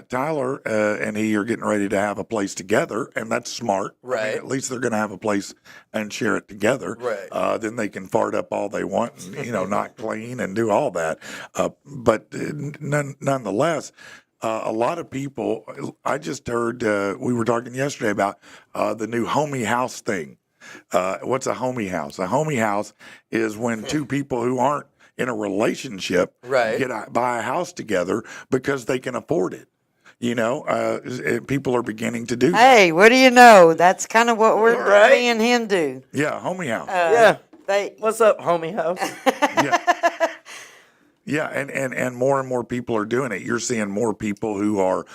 B: Tyler and he are getting ready to have a place together, and that's smart. I mean,
C: Right.
B: at least they're going to have a place and share it together.
C: Right.
B: Then they can fart up all they want and, not clean and do all that. But nonetheless, a lot of people, I just heard, we were talking yesterday about the new homie house thing. What's a homie house? A homie house is when two people who aren't in a relationship
C: Right.
B: buy a house together because they can afford it. People are beginning to do that.
D: Hey, what do you know? That's kind of what we're
C: Right.
D: seeing him do.
B: Yeah, homie house.
C: Yeah. What's up, homie house?
B: Yeah. Yeah, and more people are doing it. You're seeing more people who are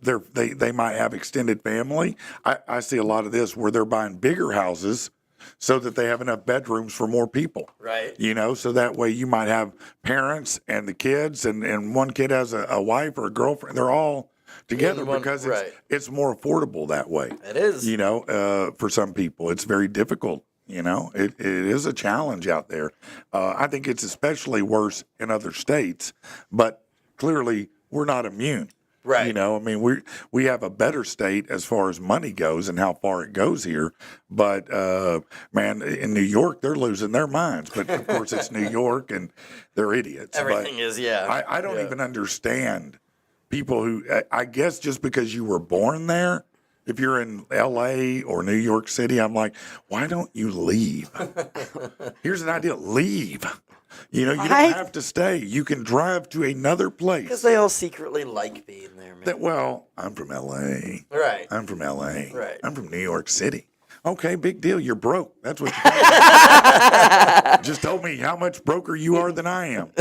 B: they might have extended family. I see a lot of this where they're buying bigger houses so that they have enough bedrooms for more people.
C: Right.
B: You know, so that way you might have parents and the kids, and one kid has a wife or a girlfriend. They're all together because it's more affordable that way.
C: It is.
B: You know, for some people, it's very difficult. You know, it is a challenge out there. I think it's especially worse in other states, but clearly we're not immune.
C: Right.
B: You know, I mean, we have a better state as far as money goes and how far it goes here. But, man, in New York, they're losing their minds. But, of course, it's New York and they're idiots.
C: Everything
B: but
C: is, yeah.
B: I don't even understand people who, I guess just because you were born there, if you're in L.A. or New York City, I'm like, why don't you leave? Here's an idea. Leave. You know, you don't have to stay. You can drive to another place.
C: Because they all secretly like being there, man.
B: Well, I'm from L.A.
C: Right.
B: I'm from L.A.
C: Right.
B: I'm from New York City. Okay, big deal. You're broke. That's what you just told me how much broker you are than I am.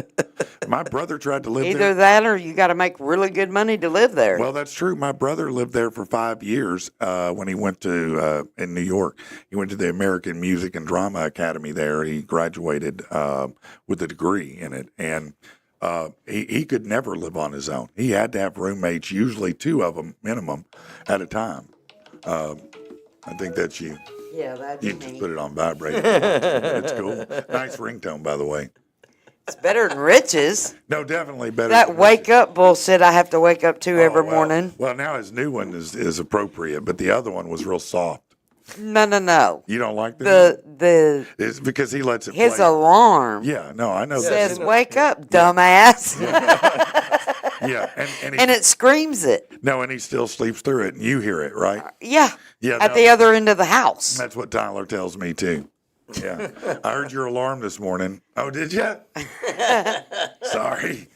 B: My brother tried to live there.
D: Either that or you got to make really good money to live there.
B: Well, that's true. My brother lived there for 5 years when he went to in New York. He went to the American Music and Drama Academy there. He graduated with a degree in it, and he could never live on his own. He had to have roommates, usually 2 of them minimum at a time. I think that's you.
D: Yeah, that'd be
B: You just
D: me.
B: put it on vibrate. That's cool. Nice ringtone, by the way.
D: It's better than Rich's.
B: No, definitely better.
D: That
B: than
D: wake up bullshit I have to wake up to every
B: well,
D: morning.
B: Well, now his new one is appropriate, but the other one was real soft.
D: No.
B: You don't like that? It's because he lets it
D: His
B: play.
D: alarm
B: Yeah, no, I know
D: says
B: that.
D: wake up, dumbass.
B: Yeah, and
D: And it screams it.
B: no, and he still sleeps through it, and you hear it, right?
D: Yeah.
B: Yeah,
D: At
B: no.
D: the other end of the house.
B: That's what Tyler tells me too. Yeah, I heard your alarm this morning. Oh, did you? Sorry,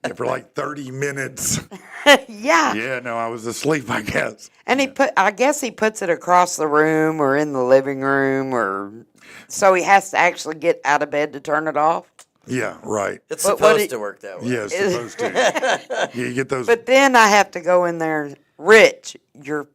B: yeah, for like 30 minutes.
D: Yeah.
B: Yeah, no, I was asleep, I guess.
D: And I guess he puts it across the room or in the living room, or so he has to actually get out of bed to turn it off.
B: Yeah, right.
C: It's
D: But
C: supposed to work that way.
B: Yeah, it's supposed to. Yeah, you get those.
D: But then I have to go in there, Rich, your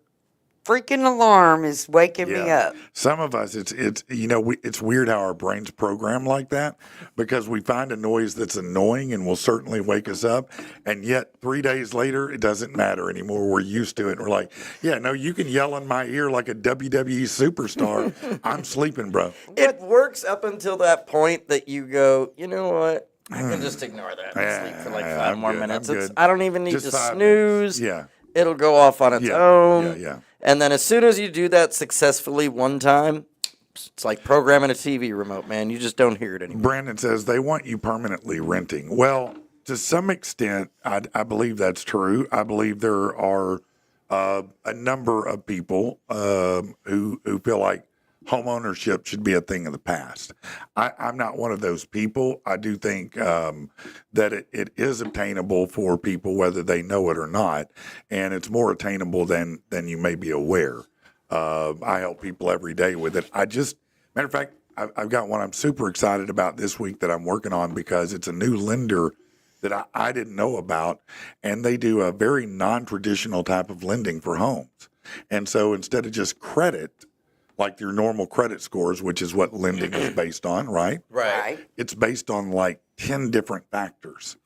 D: freaking alarm is waking me up.
B: Some of us, it's it's weird how our brains program like that, because we find a noise that's annoying and will certainly wake us up, and yet 3 days later it doesn't matter anymore. We're used to it. We're like, yeah, no, you can yell in my ear like a WWE superstar. I'm sleeping, bro.
C: It works up until that point that you go, you know what? I can just ignore that and sleep for like 5
B: I'm
C: more
B: good,
C: minutes.
B: I'm good.
C: I don't even need
B: Just
C: to
B: 5
C: snooze.
B: minutes. Yeah.
C: It'll go off on its own.
B: Yeah.
C: And then as soon as you do that successfully one time, it's like programming a TV remote, man. You just don't hear it anymore.
B: Brandon says they want you permanently renting. Well, to some extent, I believe that's true. I believe there are a number of people who feel like home ownership should be a thing of the past. I'm not one of those people. I do think that it is obtainable for people, whether they know it or not, and it's more attainable than you may be aware. I help people every day with it. Matter of fact, I've got one I'm super excited about this week that I'm working on, because it's a new lender that I didn't know about, and they do a very non-traditional type of lending for homes. And so instead of just credit, like your normal credit scores, which is what lending is based on, right?
C: Right.
B: It's based on like 10 different factors.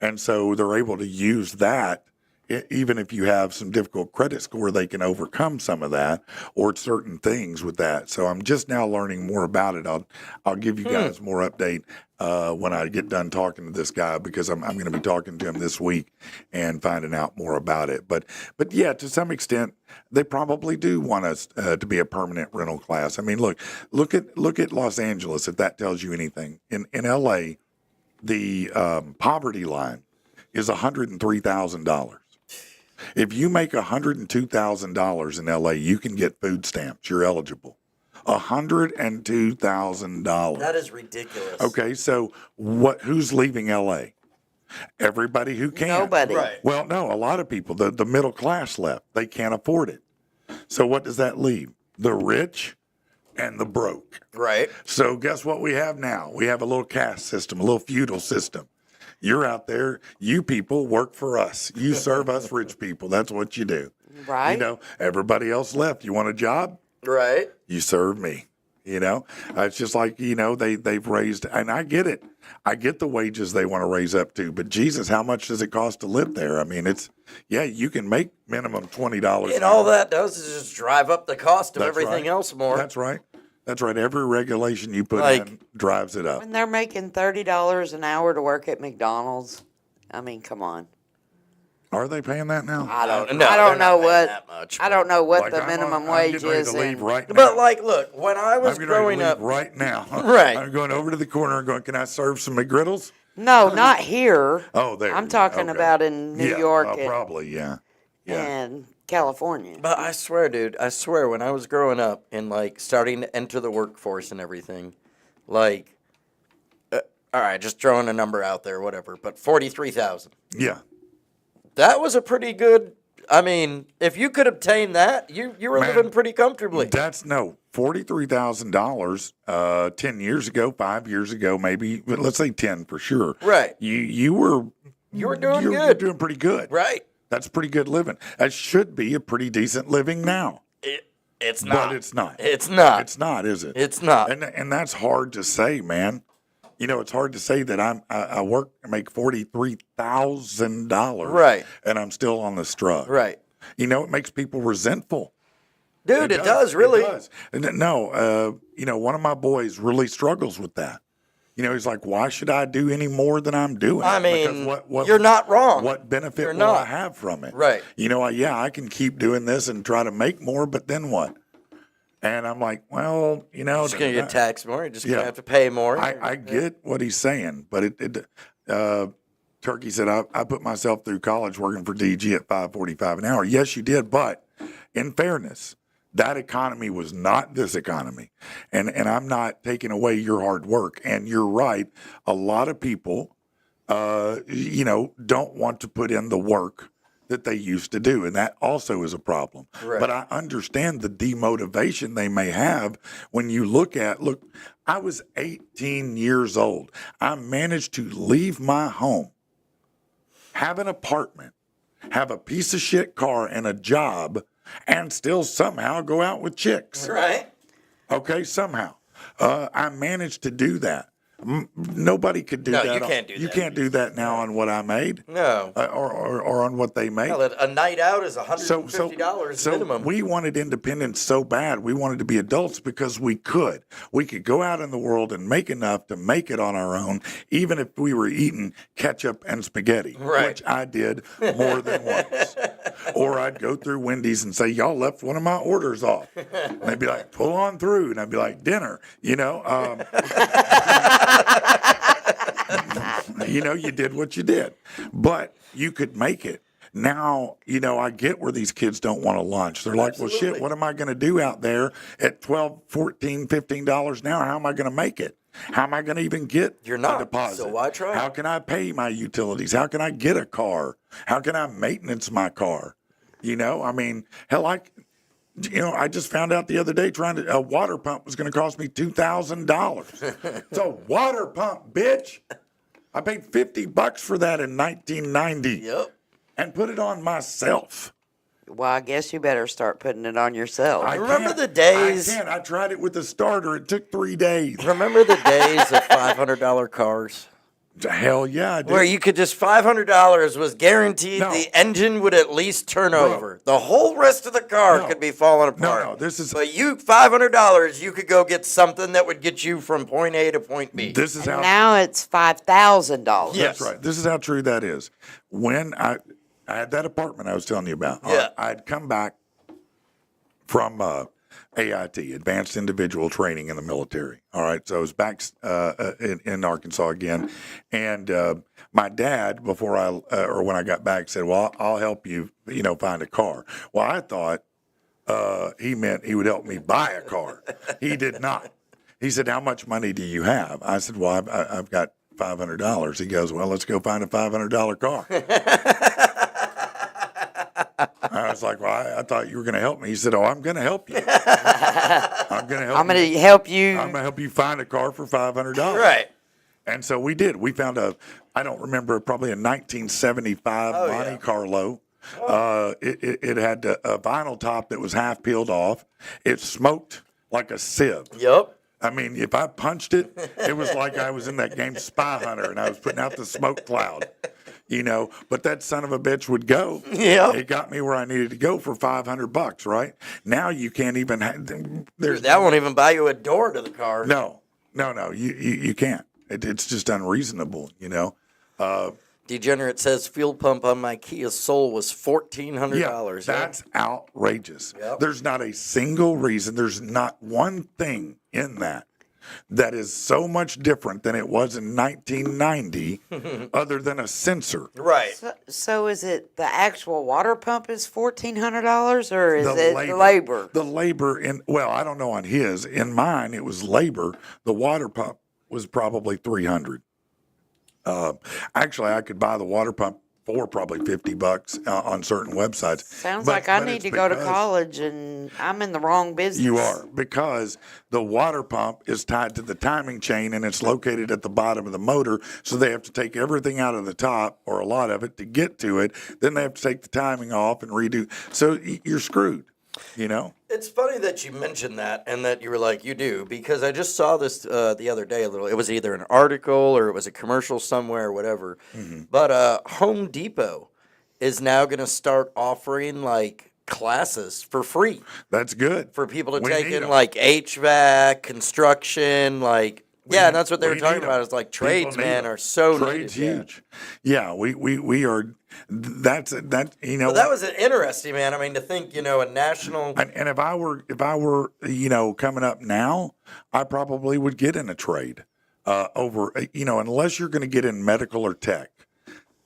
B: And so they're able to use that. Even if you have some difficult credit score, they can overcome some of that, or certain things with that. So I'm just now learning more about it. I'll give you guys more update when I get done talking to this guy, because I'm going to be talking to him this week and finding out more about it. But yeah, to some extent, they probably do want us to be a permanent rental class. I mean, look at Los Angeles, if that tells you anything. In L.A., the poverty line is $103,000. If you make $102,000 in LA, you can get food stamps. You're eligible. $102,000.
C: That is ridiculous.
B: Okay, so who's leaving LA? Everybody who can.
D: Nobody.
C: Right.
B: Well, no, a lot of people. The middle class left. They can't afford it. So what does that leave? The rich and the broke.
C: Right.
B: So guess what we have now? We have a little caste system, a little feudal system. You're out there. You people work for us. You serve us rich people. That's what you do.
D: Right.
B: You know, everybody else left. You want a job?
C: Right.
B: You serve me. You know, it's just like, you know, they've raised, and I get it. I get the wages they want to raise up to, but Jesus, how much does it cost to live there? I mean, you can make minimum $20.
C: And all that does is just drive up the cost of
B: That's
C: everything
B: right.
C: else more.
B: That's right. That's right. Every regulation you put
C: Like-
B: in drives it up.
D: When they're making $30 an hour to work at McDonald's, I mean, come on.
B: Are they paying that now?
D: I don't
C: No,
D: I
C: they're
D: don't
C: not
D: know
C: paying
D: what
C: that much,
D: I don't know what
B: Like,
D: the
B: I'm
D: minimum
B: I'm
D: wage
B: getting ready
D: is.
B: to leave
D: in-
B: right now.
C: But like, look, when I was
B: I'm getting ready
C: growing
B: to leave
C: up,
B: right now.
C: Right.
B: I'm going over to the corner and going, can I serve some McGriddles?
D: No, not here.
B: Oh, there.
D: I'm talking
B: Okay.
D: about in New
B: Yeah,
D: York
B: probably, yeah. Yeah.
D: and California.
C: but I swear, dude, I swear, when I was growing up and like starting to enter the workforce and everything, like, all right, just throwing a number out there, whatever, but 43,000.
B: Yeah.
C: That was a pretty good. I mean, if you could obtain that, you were
B: Man,
C: living pretty comfortably.
B: That's $43,000 10 years ago, 5 years ago, maybe, but let's say 10 for sure.
C: Right.
B: You were
C: doing
B: you're
C: good.
B: doing pretty good.
C: Right.
B: That's pretty good living. That should be a pretty decent living now.
C: It's not.
B: But it's not.
C: It's not.
B: It's not, is it?
C: It's not.
B: And that's hard to say, man. You know, it's hard to say that I make $43,000,
C: Right.
B: and I'm still on the struggle.
C: Right.
B: You know, it makes people resentful.
C: Dude, it does, really.
B: It does. And no, you know, one of my boys really struggles with that. You know, he's like, why should I do any more than I'm doing?
C: I
B: Because
C: mean,
B: what
C: you're not wrong.
B: What benefit
C: You're
B: will I
C: not.
B: have from it?
C: Right.
B: You know, I can keep doing this and try to make more, but then what? And I'm like, well, you know,
C: You're just going to get taxed more. You're just going to have to pay more.
B: I get what he's saying, but Turkey said, I put myself through college working for DG at $5.45 an hour. Yes, you did, but in fairness, that economy was not this economy. And I'm not taking away your hard work. And you're right. A lot of people, you know, don't want to put in the work that they used to do. And that also is a problem.
C: Right.
B: But I understand the demotivation they may have when you look, I was 18 years old. I managed to leave my home, have an apartment, have a piece of shit car and a job, and still somehow go out with chicks.
C: Right.
B: Okay, somehow. I managed to do that. Nobody could do
C: No,
B: that.
C: you can't do
B: You
C: that.
B: can't do that now on what I made.
C: No.
B: Or on what they made.
C: Hell, a night out is $150
B: So
C: minimum.
B: we wanted independence so bad. We wanted to be adults because we could. We could go out in the world and make enough to make it on our own, even if we were eating ketchup and spaghetti,
C: Right.
B: which I did more than once. Or I'd go through Wendy's and say, y'all left one of my orders off. And they'd be like, pull on through. And I'd be like, dinner, you know. You know, you did what you did, but you could make it. Now, you know, I get where these kids don't want to lunch. They're like, well, shit, what am I going to do out there at $12, $14, $15 an hour? How am I going to make it? How am I going to even get
C: You're not,
B: a deposit?
C: so why try?
B: How can I pay my utilities? How can I get a car? How can I maintenance my car? You know, I mean, hell, I just found out the other day a water pump was going to cost me $2,000. It's a water pump, bitch. I paid $50 for that in 1990.
C: Yep.
B: And put it on myself.
D: Well, I guess you better start putting it on yourself.
C: Remember the days-
B: I can't. I tried it with a starter. It took 3 days.
C: Remember the days of $500 cars?
B: Hell yeah, I did.
C: Where you could just $500 was guaranteed
B: No.
C: the engine would at least turn over. The whole rest of the car
B: No.
C: could be falling apart.
B: No, this is-
C: But $500 you could go get something that would get you from point A to point B.
B: This is
D: and
B: how.
D: now it's $5,000.
C: Yeah.
B: That's right. This is how true that is. When I had that apartment I was telling you about.
C: Yeah.
B: I'd come back from AIT, Advanced Individual Training in the military. All right. So I was back in Arkansas again. And my dad, before or when I got back, said, well, I'll help you, find a car. Well, I thought he meant he would help me buy a car. He did not. He said, how much money do you have? I said, well, I've got $500. He goes, well, let's go find a $500 car. I was like, well, I thought you were going to help me. He said, oh, I'm going to help you. I'm going to
D: I'm going to help you.
B: I'm going to help you find a car for $500.
C: Right.
B: And so we did. We found I don't remember, probably a 1975 Monte Carlo. It had a vinyl top that was half peeled off. It smoked like a sieve.
C: Yep.
B: I mean, if I punched it, it was like I was in that game Spy Hunter and I was putting out the smoke cloud, But that son of a bitch would go.
C: Yep.
B: It got me where I needed to go for $500, right? Now you can't even.
C: That won't even buy you a door to the car.
B: No, you can't. It's just unreasonable,
C: Degenerate says fuel pump on my Kia Soul was $1,400.
B: That's outrageous.
C: Yep.
B: There's not a single reason. There's not one thing in that is so much different than it was in 1990 other than a sensor.
C: Right.
D: So is it the actual water pump is $1,400 or is it
B: labor.
D: labor?
B: The labor I don't know on his. In mine, it was labor. The water pump was probably $300. Actually, I could buy the water pump for probably $50 on certain websites.
D: Sounds like I need to go to college and I'm in the wrong business.
B: You are, because the water pump is tied to the timing chain and it's located at the bottom of the motor. So they have to take everything out of the top, or a lot of it, to get to it. Then they have to take the timing off and redo. So you're screwed,
C: It's funny that you mentioned that and that you were like, you do, because I just saw this the other day a little. It was either an article or it was a commercial somewhere or whatever. Mm-hmm. But Home Depot is now going to start offering like classes for free.
B: That's good.
C: For people to take in like HVAC, construction, like. And that's what they were talking about. Is like tradesmen are so
B: Trade's
C: needed.
B: huge. Yeah, we are. That's that.
C: Well, that was interesting, man. I mean, to think, a national.
B: And if I were, coming up now, I probably would get in a trade over, unless you're going to get in medical or tech.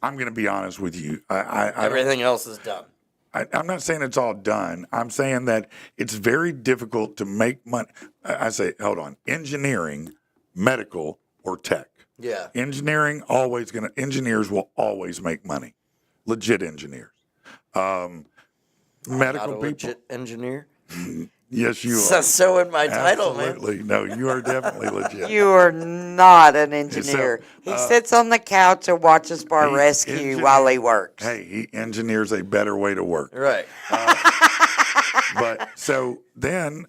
B: I'm going to be honest with you.
C: Everything else is done.
B: I'm not saying it's all done. I'm saying that it's very difficult to make money. I say, hold on, engineering, medical, or tech.
C: Yeah.
B: Engineers will always make money. Legit engineers. Medical people.
C: Legit engineer?
B: Yes, you are.
C: So in my title, man.
B: Absolutely. No, you are definitely legit.
D: You are not an engineer. He sits on the couch and watches Bar Rescue while he works.
B: Hey, he engineers a better way to work.
C: Right.
B: But so then,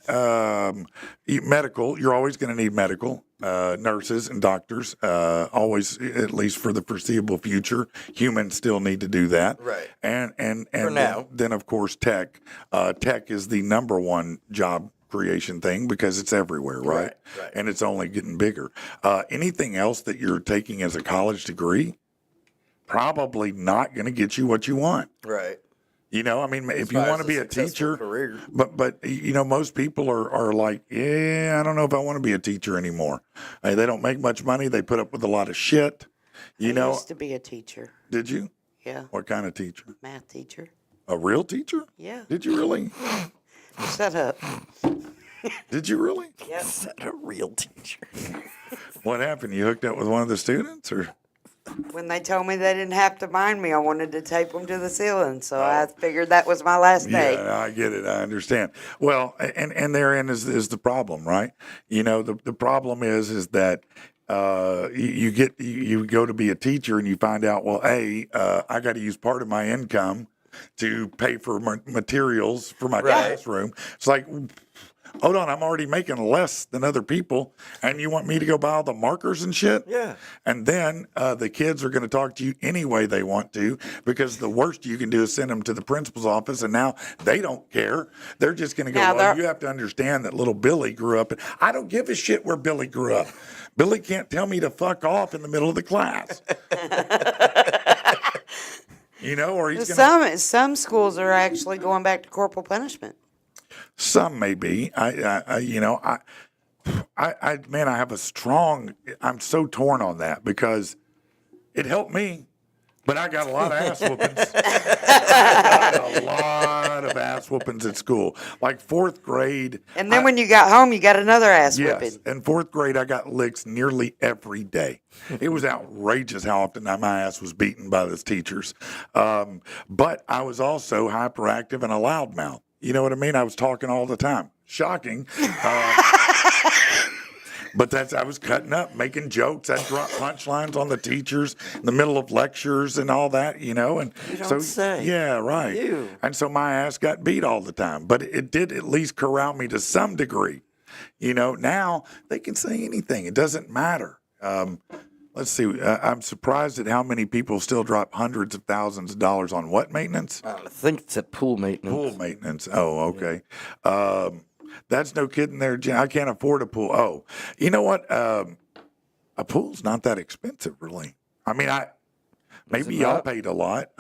B: medical, you're always going to need medical, nurses and doctors, always, at least for the foreseeable future. Humans still need to do that.
C: Right.
B: And
C: for now.
B: Then, of course, tech. Tech is the number one job creation thing because it's everywhere, right?
C: Right.
B: And it's only getting bigger. Anything else that you're taking as a college degree, probably not going to get you what you want.
C: Right.
B: If you want to be a teacher,
C: career.
B: but most people are like, I don't know if I want to be a teacher anymore. They don't make much money. They put up with a lot of shit.
D: I used to be a teacher.
B: Did you?
D: Yeah.
B: What kind of teacher?
D: Math teacher.
B: A real teacher?
D: Yeah.
B: Did you really?
D: Shut up.
B: Did you really?
C: Yes. A real teacher.
B: What happened? You hooked up with one of the students, or?
D: When they told me they didn't have to mind me, I wanted to tape them to the ceiling. So I figured that was my last day.
B: Yeah, I get it. I understand. Well, and therein is the problem, right? The problem is that you go to be a teacher and you find out, well, I got to use part of my income to pay for materials for my classroom. It's like, hold on, I'm already making less than other people, and you want me to go buy all the markers and shit?
C: Yeah.
B: And then the kids are going to talk to you any way they want to, because the worst you can do is send them to the principal's office, and now they don't care. They're just going to go, well, you have to understand that little Billy grew up. I don't give a shit where Billy grew up. Billy can't tell me to fuck off in the middle of the class. Or he's going to...
D: Some schools are actually going back to corporal punishment.
B: Some may be. I have a strong. I'm so torn on that because it helped me, but I got a lot of ass whoopings. I got a lot of ass whoopings at school, like fourth grade.
D: And then when you got home, you got another ass whipping.
B: Yes, in fourth grade, I got licks nearly every day. It was outrageous how often my ass was beaten by the teachers. But I was also hyperactive and a loudmouth. You know what I mean? I was talking all the time. Shocking. But I was cutting up, making jokes. I'd drop punchlines on the teachers in the middle of lectures and all that, And
C: You don't say.
B: Yeah, right.
C: You.
B: And so my ass got beat all the time. But it did at least corral me to some degree. Now they can say anything. It doesn't matter. Let's see. I'm surprised at how many people still drop hundreds of thousands of dollars on what maintenance?
C: I think it's at pool maintenance.
B: Pool maintenance. Oh, okay. That's no kidding there, Jim. I can't afford a pool. Oh, you know what? A pool's not that expensive, really. I mean, maybe y'all paid a lot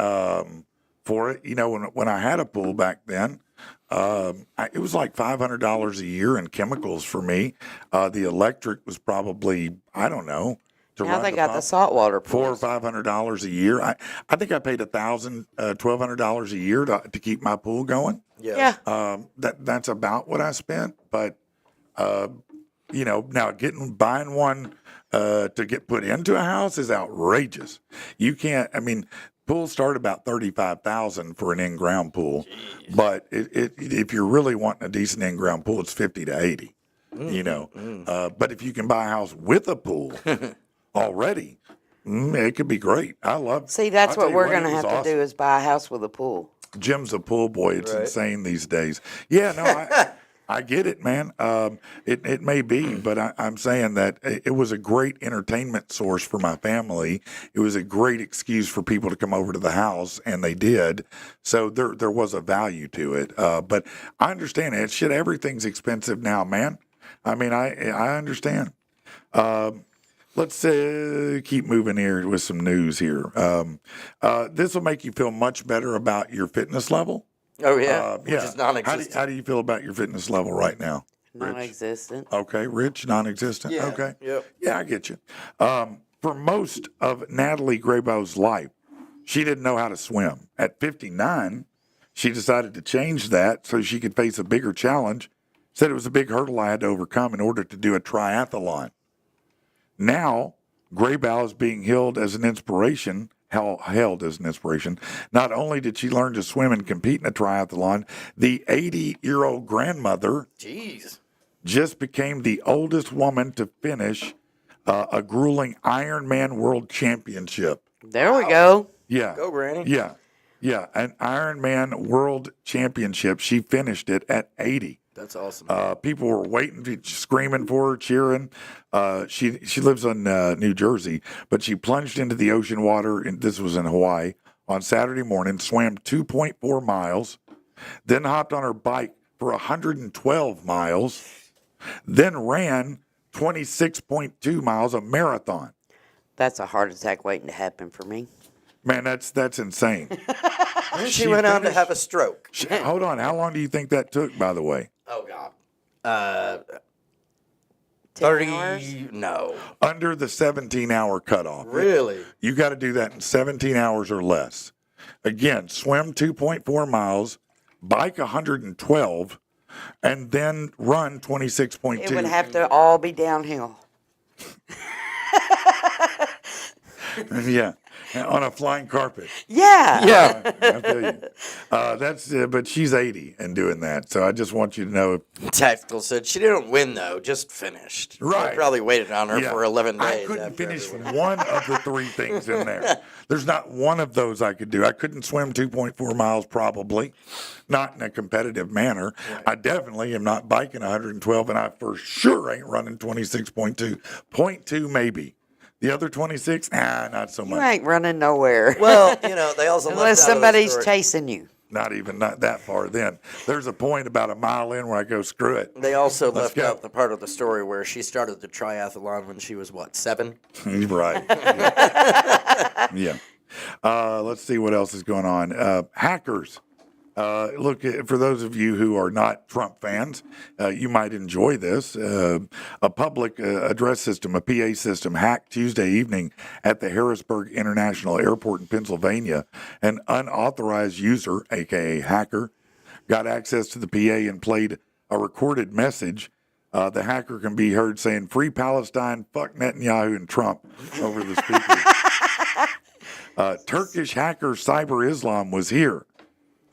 B: for it. When I had a pool back then, it was like $500 a year in chemicals for me. The electric was probably, I don't know.
D: Now they got the saltwater
B: $400
D: pools.
B: or $500 a year. I think I paid $1,000, $1,200 a year to keep my pool going.
C: Yeah.
B: That's about what I spent. But now buying one to get put into a house is outrageous. You can't. I mean, pools start about $35,000 for an in-ground pool, but if you're really wanting a decent in-ground pool, it's $50 to $80. But if you can buy a house with a pool already, it could be great. I love.
D: See, that's
B: I'll tell
D: what
B: you
D: we're
B: it
D: going to
B: was
D: have to
B: awesome.
D: do is buy a house with a pool.
B: Jim's a pool boy. It's
C: Right.
B: insane these days. Yeah, no, I get it, man. It may be, but I'm saying that it was a great entertainment source for my family. It was a great excuse for people to come over to the house, and they did. So there was a value to it. But I understand it. Shit, everything's expensive now, man. I mean, I understand. Let's keep moving here with some news here. This will make you feel much better about your fitness level.
C: Oh, yeah. Which is non-existent.
B: How do you feel about your fitness level right now? Rich?
D: Non-existent.
B: Okay, Rich, non-existent.
C: Yeah.
B: Okay.
C: Yep.
B: Yeah, I get you. For most of Natalie Grabo's life, she didn't know how to swim. At 59, she decided to change that so she could face a bigger challenge. Said it was a big hurdle I had to overcome in order to do a triathlon. Now, Graybow is being held as an inspiration. Not only did she learn to swim and compete in a triathlon, the 80-year-old grandmother
C: Jeez.
B: just became the oldest woman to finish a grueling Ironman World Championship.
D: There we go.
B: Yeah.
C: Go, Granny.
B: Yeah. An Ironman World Championship. She finished it at 80.
C: That's awesome.
B: People were waiting, screaming for her, cheering. She lives in New Jersey, but she plunged into the ocean water, and this was in Hawaii, on Saturday morning, swam 2.4 miles, then hopped on her bike for 112 miles, then ran 26.2 miles, a marathon.
D: That's a heart attack waiting to happen for me.
B: Man, that's insane.
C: she went on to
B: finished-
C: have a stroke.
B: Hold on. How long do you think that took, by the way?
C: Oh, God.
D: 10
C: 30,
D: hours?
C: no.
B: Under the 17-hour cutoff.
C: Really?
B: You got to do that in 17 hours or less. Again, swim 2.4 miles, bike 112, and then run 26.2.
D: It would have to all be downhill.
B: Yeah, on a flying carpet.
D: Yeah.
C: Yeah.
B: I feel you. But she's 80 and doing that. So I just want you to know.
C: Tactical said she didn't win, though, just finished.
B: Right.
C: They probably waited on her
B: Yeah,
C: for 11 days.
B: I couldn't
C: after
B: finish
C: everyone.
B: one of the three things in there. There's not one of those I could do. I couldn't swim 2.4 miles, probably, not in a competitive manner. Right. I definitely am not biking 112, and I for sure ain't running 26.2. 0.2 maybe. The other 26, not so
D: You
B: much.
D: ain't running nowhere.
C: Well, they also
D: Unless
C: left out of the
D: somebody's
C: story-
D: chasing you.
B: Not that far then. There's a point about a mile in where I go, screw it.
C: They also
B: Let's
C: left
B: go.
C: out the part of the story where she started the triathlon when she was, 7?
B: Right. Yeah. Let's see what else is going on. Hackers. Look, for those of you who are not Trump fans, you might enjoy this. A public address system, a PA system, hacked Tuesday evening at the Harrisburg International Airport in Pennsylvania. An unauthorized user, a.k.a. hacker, got access to the PA and played a recorded message. The hacker can be heard saying, "Free Palestine, fuck Netanyahu and Trump," over the speaker. Turkish hacker Cyber Islam was here.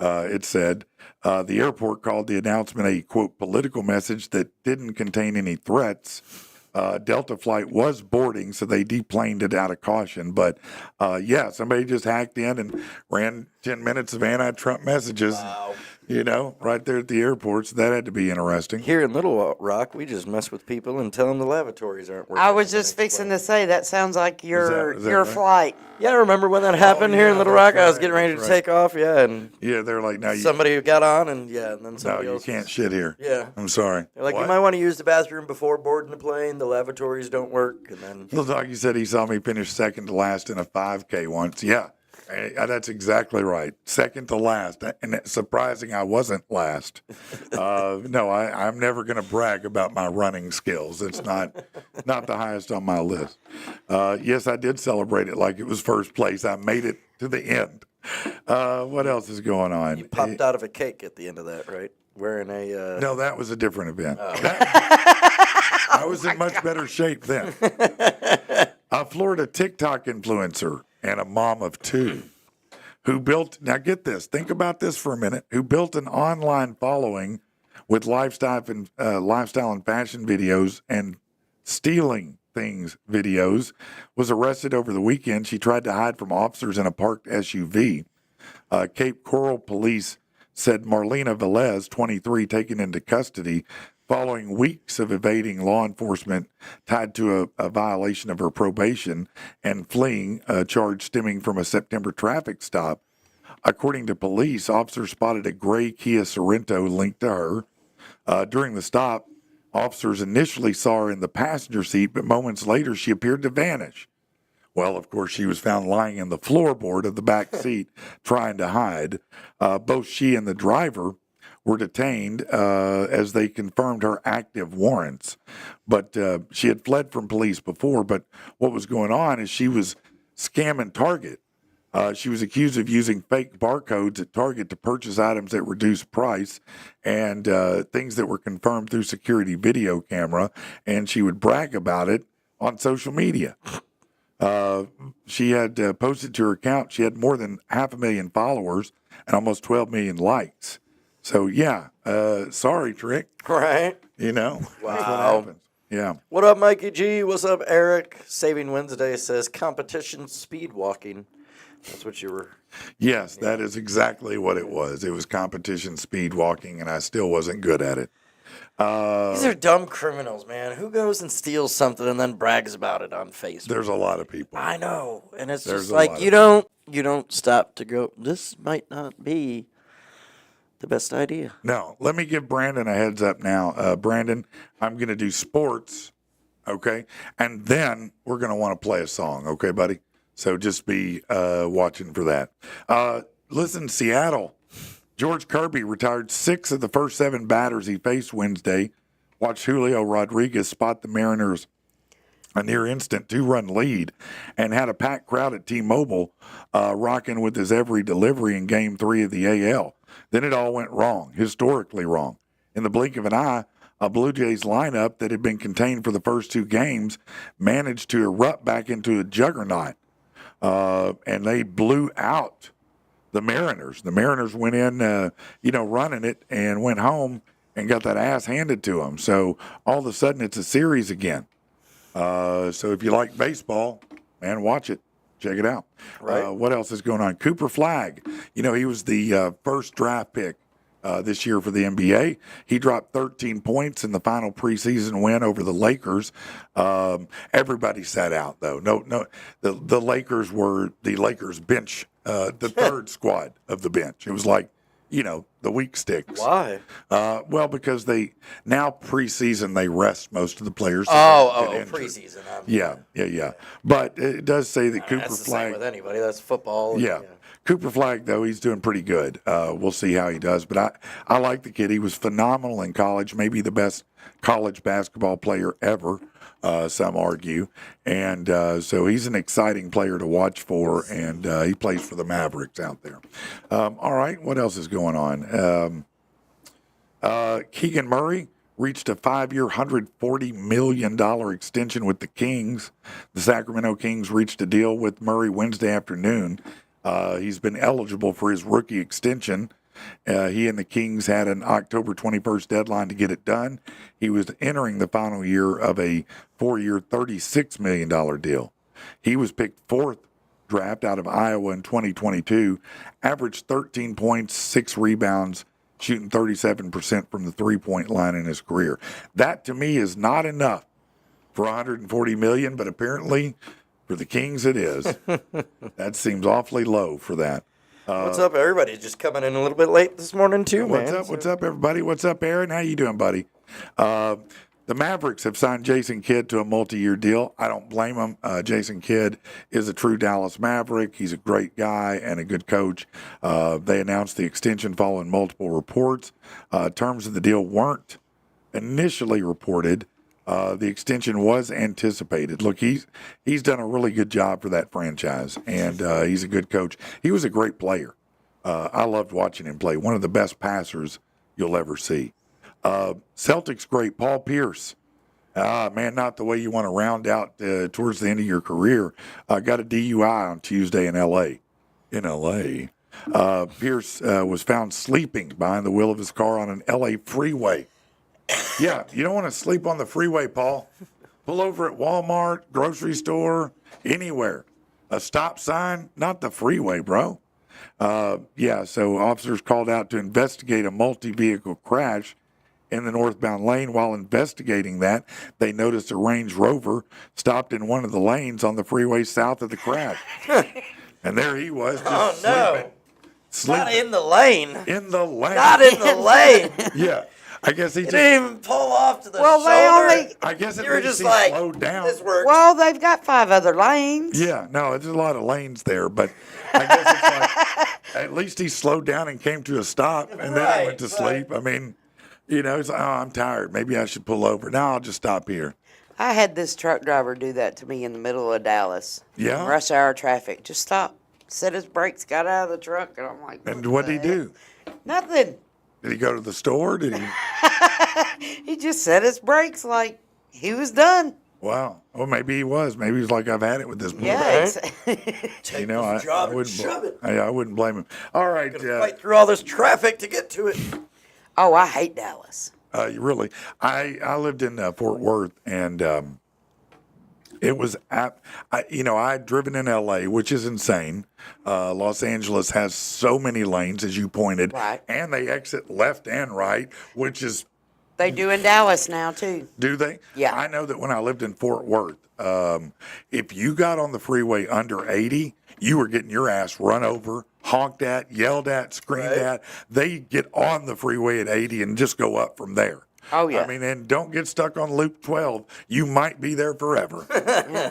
B: it said. The airport called the announcement a, quote, political message that didn't contain any threats. Delta flight was boarding, so they deplaned it out of caution. But, yeah, somebody just hacked in and ran 10 minutes of anti-Trump messages,
C: Wow.
B: right there at the airport. So that had to be interesting.
C: Here in Little Rock, we just mess with people and tell them the lavatories aren't working.
D: I was just fixing to say that sounds like your
B: is that
D: your
B: right?
D: flight.
C: Yeah, remember when that happened here in
B: yeah,
C: Little
B: that's
C: Rock? I was
B: right,
C: getting ready to
B: that's right.
C: take off, and
B: Yeah, they're like, no,
C: somebody got on, and then
B: no,
C: somebody
B: you
C: else.
B: can't shit here.
C: Yeah.
B: I'm sorry.
C: They're like,
B: What?
C: you might want to use the bathroom before boarding the plane. The lavatories don't work, and then
B: Little doggy said he saw me finish second to last in a 5K once. Yeah, that's exactly right. Second to last. And it's surprising I wasn't last. No, I'm never going to brag about my running skills. It's not the highest on my list. Yes, I did celebrate it like it was first place. I made it to the end. What else is going on?
C: you popped out of a cake at the end of that, right? Wearing a
B: No, that was a different event.
C: Oh.
B: I was in much better shape then. A Florida TikTok influencer and a mom of two who built, now get this, think about this for a minute, who built an online following with lifestyle and fashion videos and stealing things videos, was arrested over the weekend. She tried to hide from officers in a parked SUV. Cape Coral police said Marlena Velez, 23, taken into custody following weeks of evading law enforcement tied to a violation of her probation and fleeing, a charge stemming from a September traffic stop. According to police, officers spotted a gray Kia Sorento linked to her. During the stop, officers initially saw her in the passenger seat, but moments later she appeared to vanish. Well, of course, she was found lying in the floorboard of the back seat trying to hide. Both she and the driver were detained as they confirmed her active warrants. But she had fled from police before. But what was going on is she was scamming Target. She was accused of using fake barcodes at Target to purchase items at reduced price and things that were confirmed through security video camera. And she would brag about it on social media. She had posted to her account. She had more than 500,000 followers and almost 12 million likes. So, yeah, sorry, Trick.
C: right.
B: That's what
C: Wow.
B: happens. Yeah.
C: What up, Mikey G? What's up, Eric? Saving Wednesday says competition speed walking. That's what you were.
B: Yes, that is exactly what it was. It was competition speed walking, and I still wasn't good at it.
C: These are dumb criminals, man. Who goes and steals something and then brags about it on Facebook?
B: There's a lot of people.
C: I know, and it's
B: There's
C: just
B: a
C: like
B: lot
C: you don't stop to go. This might not be the best idea.
B: No, let me give Brandon a heads up now. Brandon, I'm going to do sports, okay? And then we're going to want to play a song, okay, buddy? So just be watching for that. Listen, Seattle. George Kirby retired 6 of the first 7 batters he faced Wednesday. Watched Julio Rodriguez spot the Mariners a near instant 2-run lead and had a packed crowd at T-Mobile rocking with his every delivery in Game 3 of the AL. Then it all went wrong, historically wrong. In the blink of an eye, a Blue Jays lineup that had been contained for the first 2 games managed to erupt back into a juggernaut, and they blew out the Mariners. The Mariners went in, running it and went home and got that ass handed to them. So all of a sudden it's a series again. So if you like baseball, man, watch it. Check it out.
C: Right.
B: What else is going on? Cooper Flagg. He was the first draft pick this year for the NBA. He dropped 13 points in the final preseason win over the Lakers. Everybody sat out, though. No, the Lakers were the Lakers bench, the third squad of the bench. It was like, the weak sticks.
C: Why?
B: Well, because now preseason they rest most of the players. so
C: Oh,
B: they get injured.
C: preseason.
B: Yeah. But it does say that Cooper
C: That's the same
B: Flagg.
C: with anybody. That's football.
B: Yeah. Cooper Flagg, though, he's doing pretty good. We'll see how he does. But I like the kid. He was phenomenal in college, maybe the best college basketball player ever, some argue. And so he's an exciting player to watch for, and he plays for the Mavericks out there. All right, what else is going on? Keegan Murray reached a 5-year, $140 million extension with the Kings. The Sacramento Kings reached a deal with Murray Wednesday afternoon. He's been eligible for his rookie extension He and the Kings had an October 21st deadline to get it done. He was entering the final year of a 4-year, $36 million deal. He was picked fourth draft out of Iowa in 2022, averaged 13 points, 6 rebounds, shooting 37% from the three-point line in his career. That, to me, is not enough for $140 million, but apparently for the Kings it is. That seems awfully low for that.
C: What's up, everybody? Just coming in a little bit late this morning, too,
B: What's
C: man.
B: up? What's up, everybody? What's up, Aaron? How you doing, buddy? The Mavericks have signed Jason Kidd to a multi-year deal. I don't blame them. Jason Kidd is a true Dallas Maverick. He's a great guy and a good coach. They announced the extension following multiple reports. Terms of the deal weren't initially reported. The extension was anticipated. Look, he's done a really good job for that franchise, and he's a good coach. He was a great player. I loved watching him play. One of the best passers you'll ever see. Celtics great, Paul Pierce. Man, not the way you want to round out towards the end of your career. Got a DUI on Tuesday in L.A. Pierce was found sleeping behind the wheel of his car on an L.A. freeway. Yeah, you don't want to sleep on the freeway, Paul. Pull over at Walmart, grocery store, anywhere. A stop sign, not the freeway, bro. So officers called out to investigate a multi-vehicle crash in the northbound lane. While investigating that, they noticed a Range Rover stopped in one of the lanes on the freeway south of the crash. And there he was, just sleeping.
C: Not in the lane.
B: In the lane.
C: Not in the lane.
B: Yeah. I guess he
C: didn't even pull off to the shoulder.
B: I guess
C: you were just like,
B: slowed down.
C: This works.
D: Well, they've got 5 other lanes.
B: Yeah, no, there's a lot of lanes there, but I guess it's like, at least he slowed down and came to a stop, and then he went to sleep. I mean, he's like, I'm tired. Maybe I should pull over. No, I'll just stop here.
D: I had this truck driver do that to me in the middle of Dallas.
B: Yeah?
D: Rush hour traffic. Just stop, set his brakes, got out of the truck, and I'm like,
B: And what did he do?
D: Nothing.
B: Did he go to the store? Did he?
D: He just set his brakes like he was done.
B: Wow. Well, maybe he was. Maybe he was like, I've had it with this boy.
D: Yeah.
C: Take
B: I
C: this job and
B: wouldn't.
C: shove it.
B: I wouldn't blame him. All right.
C: Fight through all this traffic to get to it.
D: Oh, I hate Dallas.
B: Really, I lived in Fort Worth, and it was I'd driven in L.A., which is insane. Los Angeles has so many lanes, as you pointed,
D: Right.
B: And they exit left and right, which is.
D: They do in Dallas now, too.
B: Do they?
D: Yeah.
B: I know that when I lived in Fort Worth, if you got on the freeway under 80, you were getting your ass run over, honked at, yelled at, screamed at. They get on the freeway at 80 and just go up from there.
D: Oh, yeah.
B: I mean, and don't get stuck on Loop 12. You might be there forever.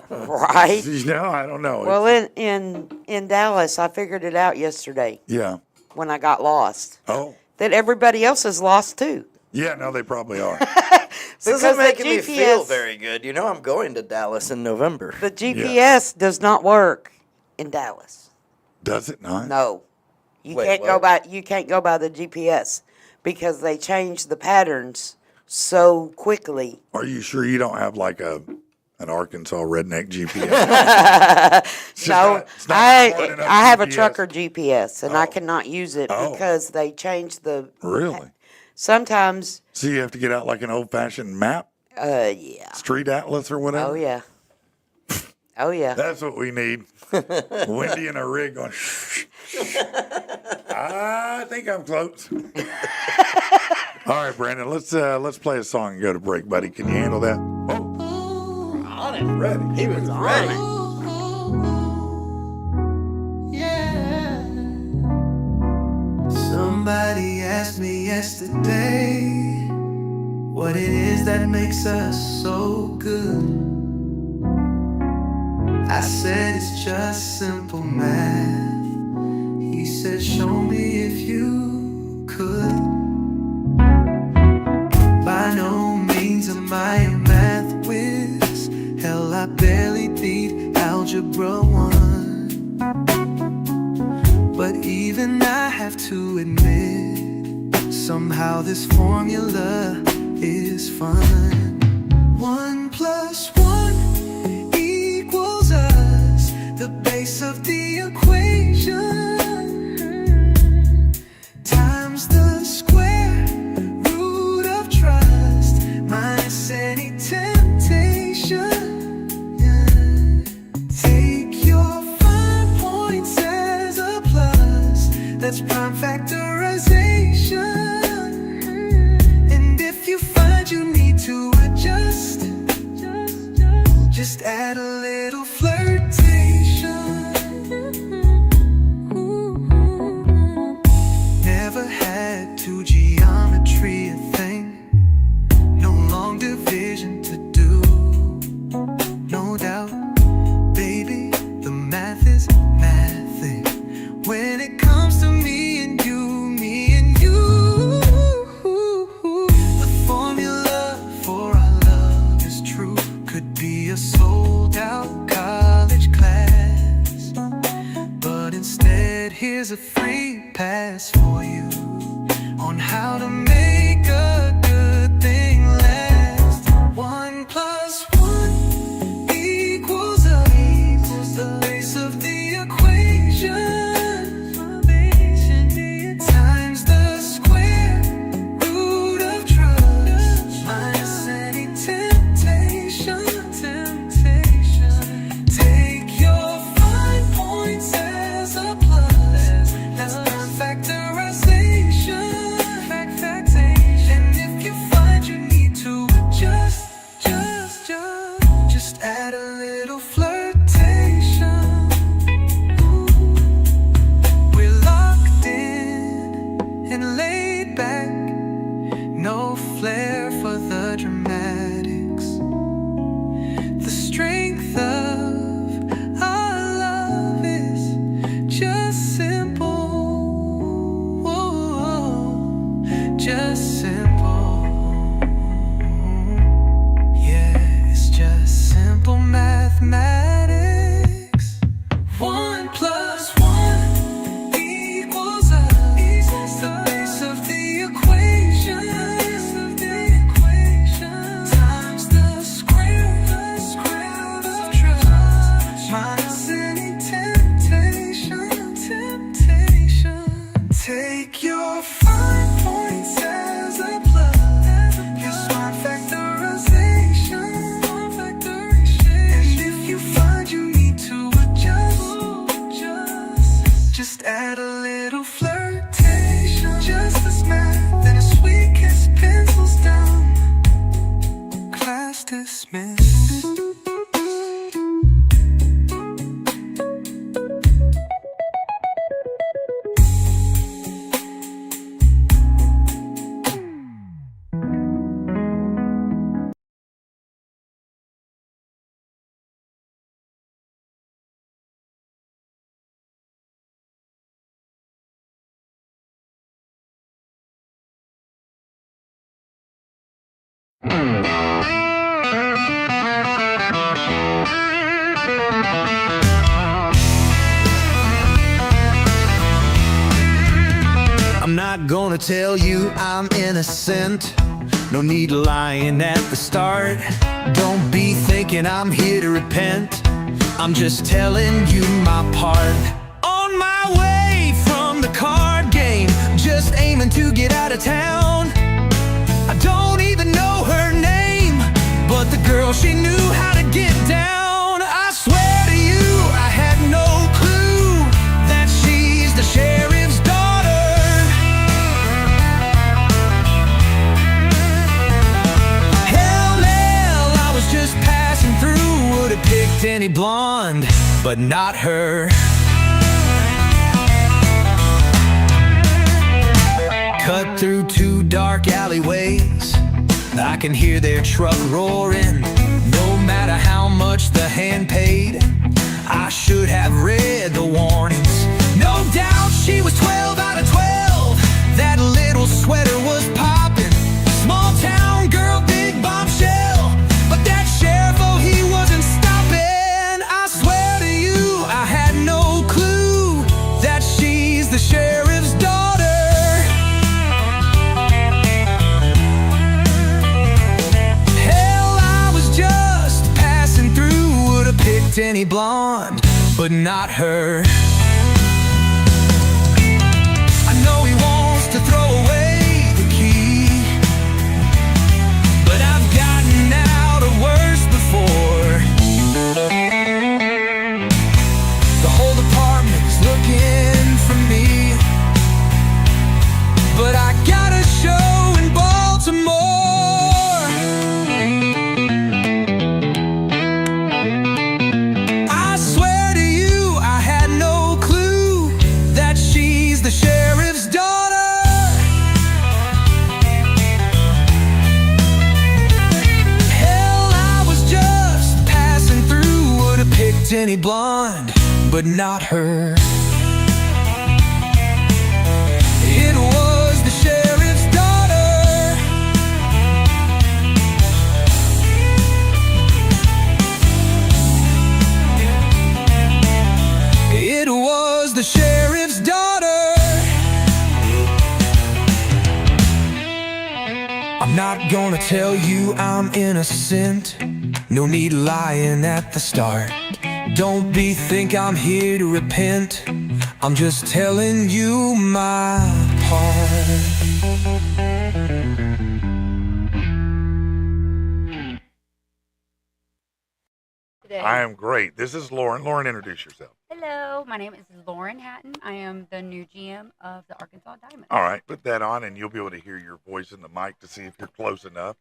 D: Right?
B: I don't know.
D: Well, in Dallas, I figured it out yesterday
B: Yeah.
D: when I got lost.
B: Oh.
D: That everybody else is lost, too.
B: Yeah, no, they probably are.
C: This
D: Because
C: isn't
D: the
C: making me feel
D: GPS
C: very good. I'm going to Dallas in November.
D: The GPS does not work in Dallas.
B: Does it not?
D: No. You
C: Wait,
D: can't go by the GPS because they change the patterns so quickly.
B: Are you sure you don't have like an Arkansas redneck GPS?
D: No, I have a trucker GPS, and I
B: Oh.
D: cannot use it
B: Oh.
D: because they change the.
B: Really?
D: Sometimes,
B: So you have to get out like an old-fashioned map,
D: yeah.
B: street atlas or whatever?
D: Oh yeah. Oh yeah.
B: That's what we need. Wendy and a rig going, shh. I think I'm close. All right, Brandon, let's play a song and go to break, buddy. Can you handle that? Oh,
C: On it.
B: ready.
C: He was ready.
E: Somebody asked me yesterday what it is that makes us so good. I said it's just simple math. He said, show me if you could. By no means am I a math whiz. Hell, I barely beat Algebra 1. But even I have to admit, somehow this formula is fun. 1 + 1 equals us, the base of the equation. Time That's prime factorization. And if you find you need to adjust, just add a little flirtation. Never had to geometry a thing. No long division to do. No doubt, baby, the math is mathing. When it comes to me and you, me and you, the formula for our love is true. Could be a sold out college class, but instead here's a free pass for you on how to make a good thing last. 1 plus 1 equals a, the base of the equation. Times the square root of trust minus any temptation. Take your 5 points as a plus. That's prime factorization. And if you find you need to adjust, just add a little flirtation. We're locked in and laid back. No flair for the dramatics. The strength of our love is just simple. Just simple. Yeah, it's just simple mathematics. 1 plus 1 equals a, the base of the equation. Times the square root of trust minus any temptation. Take your 5 points as a plus. Here's prime factorization. And if you find you need to adjust, just add a little flirtation. Just as math and as sweet kiss pencils down. Class dismissed.
F: I'm not gonna tell you I'm innocent. No need lying at the start. Don't be thinking I'm here to repent. I'm just telling you my part. On my way from the card game, just aiming to get out of town. I don't even know her name, but the girl, she knew how to get down. I swear to you, I had no clue that she's the sheriff's daughter. Hell, I was just passing through. Would have picked any blonde, but not her. Cut through 2 dark alleyways, I can hear their truck roaring. No matter how much the hand paid, I should have read the warnings. No doubt she was 12 out of 12. That little sweater was popping. Small town girl, big bombshell. But that sheriff, oh, he wasn't stopping. I swear to you, I had no clue that she's the sheriff's daughter. Picked any blonde, but not her. I know he wants to throw away the key, but I've gotten out of worse before. The whole department is looking for me. tinny blonde, but not her. It was the sheriff's daughter. It was the sheriff's daughter. I'm not gonna tell you I'm innocent. No need lying at the start. Don't think I'm here to repent. I'm just telling you my part.
G: Today.
B: I am great. This is Lauren. Lauren, introduce yourself.
G: Hello, my name is Lauren Hatten. I am the new GM of the Arkansas Diamonds.
B: All right, put that on, and you'll be able to hear your voice in the mic to see if you're close enough.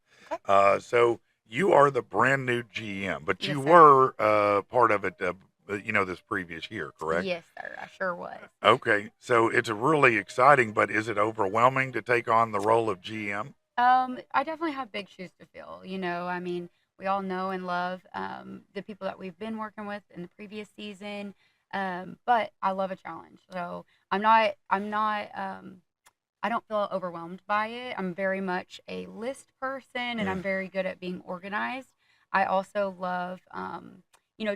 B: So you are the brand new GM, but you
G: Yes, sir.
B: were part of it, this previous year, correct?
G: Yes, sir. I sure was.
B: Okay, so it's really exciting, but is it overwhelming to take on the role of GM?
G: I definitely have big shoes to fill. I mean, we all know and love the people that we've been working with in the previous season. But I love a challenge. So I don't feel overwhelmed by it. I'm very much a list person, and I'm very good at being organized. I also love,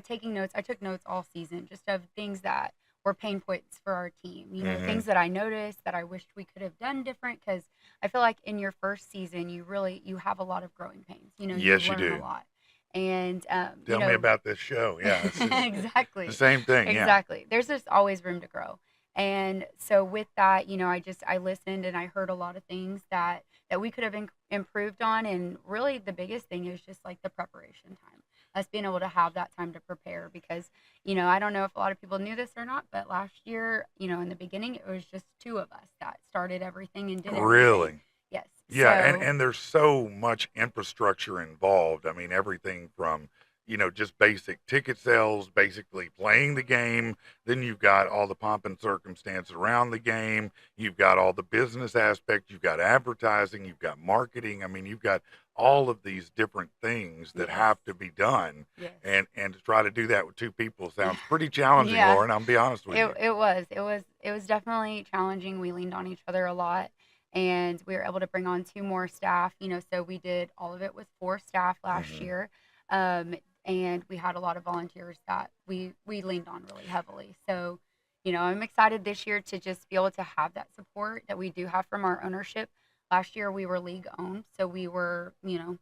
G: taking notes. I took notes all season, just of things that were pain points for our team. Things that I noticed that I wished we could have done different, because I feel like in your first season, you have a lot of growing pains.
B: Yes, you
G: learn
B: do.
G: a lot. And
B: Tell me about this show. Yeah, it's
G: exactly.
B: the same thing. Yeah.
G: Exactly. There's just always room to grow. And so with that, I listened and I heard a lot of things that we could have improved on. And really the biggest thing is just like the preparation time, us being able to have that time to prepare, because, I don't know if a lot of people knew this or not, but last year, in the beginning, it was just two of us that started everything and did everything.
B: Really?
G: Yes.
B: Yeah,
G: So,
B: and there's so much infrastructure involved. I mean, everything from, just basic ticket sales, basically playing the game. Then you've got all the pomp and circumstance around the game. You've got all the business aspect. You've got advertising. You've got marketing. I mean, you've got all of these different things that
G: Yes.
B: have to be done.
G: yes.
B: And to try to do that with two people sounds pretty challenging,
G: Yeah.
B: Lauren. I'll be honest with you.
G: It was definitely challenging. We leaned on each other a lot, and we were able to bring on 2 more staff. So we did all of it with 4 staff last year, and we had a lot of volunteers that we leaned on really heavily. So, I'm excited this year to just be able to have that support that we do have from our ownership. Last year we were league owned, so we were,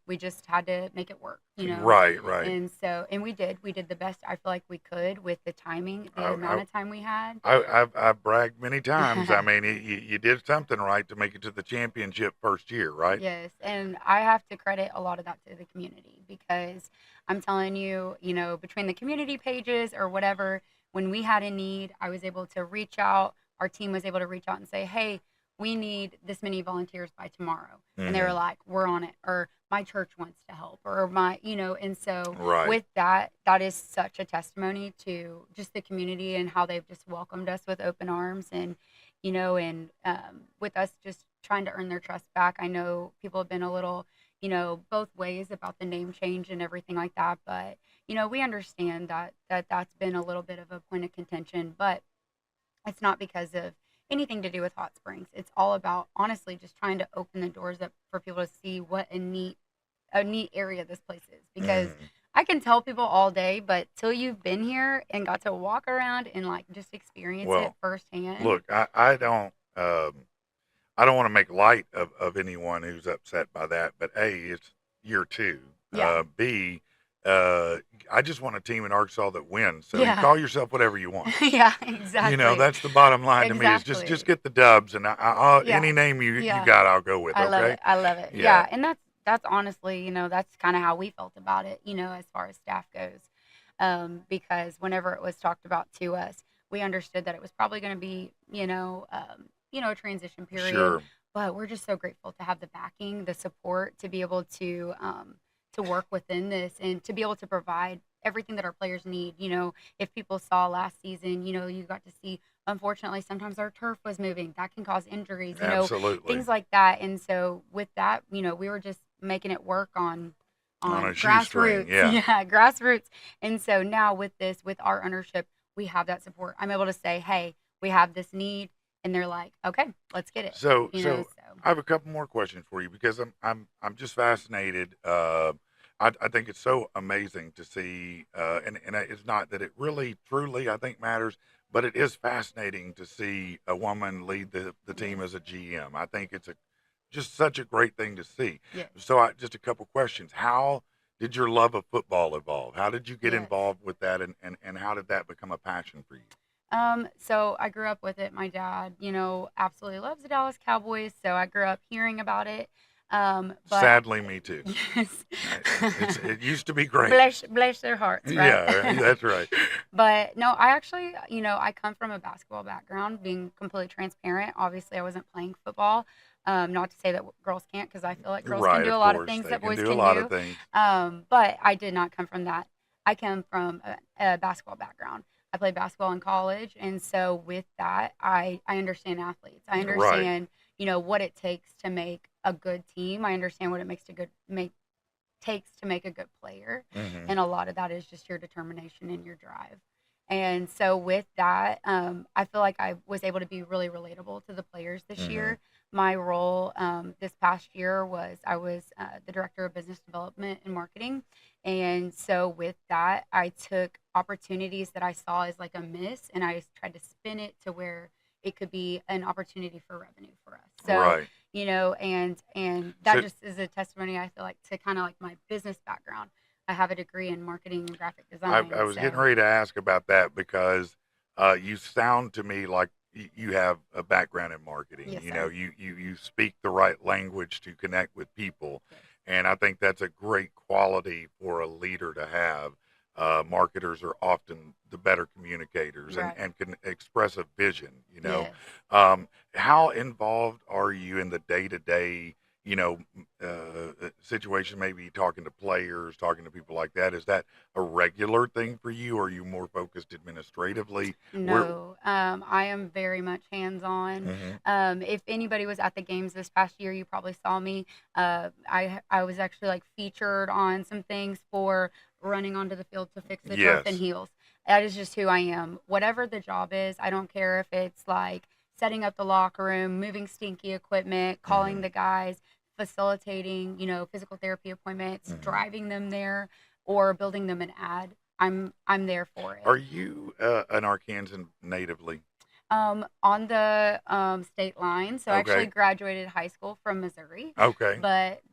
G: we just had to make it work.
B: Right.
G: And we did the best I feel like we could with the timing, the amount of time we had.
B: I've bragged many times. I mean, you did something right to make it to the championship first year, right?
G: Yes, and I have to credit a lot of that to the community, because I'm telling you, between the community pages or whatever, when we had a need, I was able to reach out. Our team was able to reach out and say, hey, we need this many volunteers by tomorrow. And they were like, we're on it, or my church wants to help, or and so
B: Right.
G: with that is such a testimony to just the community and how they've just welcomed us with open arms, and, with us just trying to earn their trust back. I know people have been a little, both ways about the name change and everything like that, but, we understand that's been a little bit of a point of contention, but it's not because of anything to do with Hot Springs. It's all about, honestly, just trying to open the doors up for people to see what a neat area this place is, because I can tell people all day, but till you've been here and got to walk around and like just experience it firsthand.
B: Look, I don't want to make light of anyone who's upset by that, but A, it's year 2.
G: Yeah.
B: B, I just want a team in Arkansas that wins. So
G: Yeah.
B: you call yourself whatever you want.
G: Yeah, exactly.
B: That's the bottom line to me, is just
G: Exactly.
B: get the dubs, and
G: Yeah.
B: any name you
G: Yeah.
B: got, I'll go with.
G: I
B: Okay.
G: love it. I love it.
B: Yeah.
G: Yeah. And that's honestly, that's kind of how we felt about it, as far as staff goes. Because whenever it was talked about to us, we understood that it was probably going to be, a transition period.
B: Sure.
G: But we're just so grateful to have the backing, the support, to be able to work within this and to be able to provide everything that our players need. If people saw last season, you got to see, unfortunately, sometimes our turf was moving. That can cause injuries,
B: Absolutely.
G: things like that. And so with that, we were just making it work on
B: On
G: on
B: a shoestring,
G: grassroots.
B: yeah.
G: Grassroots. And so now with this, with our ownership, we have that support. I'm able to say, hey, we have this need, and they're like, okay, let's get it.
B: So,
G: You know,
B: so I have a couple more questions for you because I'm just fascinated. I think it's so amazing to see, and it's not that it really truly I think matters, but it is fascinating to see a woman lead the team as a GM. I think it's just such a great thing to see.
G: Yes.
B: So, just a couple questions. How did your love of football evolve? How did you get
G: Yes.
B: involved with that, and how did that become a passion for you?
G: So I grew up with it. My dad, absolutely loves the Dallas Cowboys, so I grew up hearing about it. But
B: Sadly, me too.
G: yes,
B: It used to be great.
G: bless their hearts, right?
B: Yeah, right, that's right.
G: But no, I actually, I come from a basketball background. Being completely transparent, obviously, I wasn't playing football. Not to say that girls can't, because I feel like girls
B: Right,
G: can do
B: of
G: a lot of
B: course.
G: things
B: They
G: that
B: can
G: boys
B: do a
G: can
B: lot
G: do.
B: of things.
G: But I did not come from that. I come from a basketball background. I played basketball in college, and so with that, I understand athletes. I
B: Right.
G: understand, what it takes to make a good team. I understand what it takes to make a good player,
B: Hmm.
G: and a lot of that is just your determination and your drive. And so with that, I feel like I was able to be really relatable to the players this
B: Mhm.
G: year. My role this past year was I was the director of business development and marketing. And so with that, I took opportunities that I saw as like a miss, and I tried to spin it to where it could be an opportunity for revenue for us. So,
B: Right.
G: and that
B: So-
G: just is a testimony, I feel like, to kind of like my business background. I have a degree in marketing and graphic design.
B: I was getting
G: so-
B: ready to ask about that because you sound to me like you have a background in marketing.
G: Yes,
B: You know,
G: sir.
B: you speak the right language to connect with people.
G: Yes.
B: And I think that's a great quality for a leader to have. Marketers are often the better communicators
G: Right.
B: and can express a vision,
G: Yes.
B: How involved are you in the day-to-day, situation, maybe talking to players, talking to people like that? Is that a regular thing for you? Or are you more focused administratively?
G: No, I am very much hands-on.
B: Mhm.
G: If anybody was at the games this past year, you probably saw me. I was actually like featured on some things for running onto the field to fix the turf and
B: Yes.
G: heels. That is just who I am. Whatever the job is, I don't care if it's like setting up the locker room, moving stinky equipment, calling
B: Mhm.
G: the guys, facilitating, physical therapy appointments,
B: Mhm.
G: driving them there, or building them an ad. I'm there for it.
B: Are you an Arkansan natively?
G: On the state line. So I actually
B: Okay.
G: graduated high school from Missouri.
B: Okay.
G: But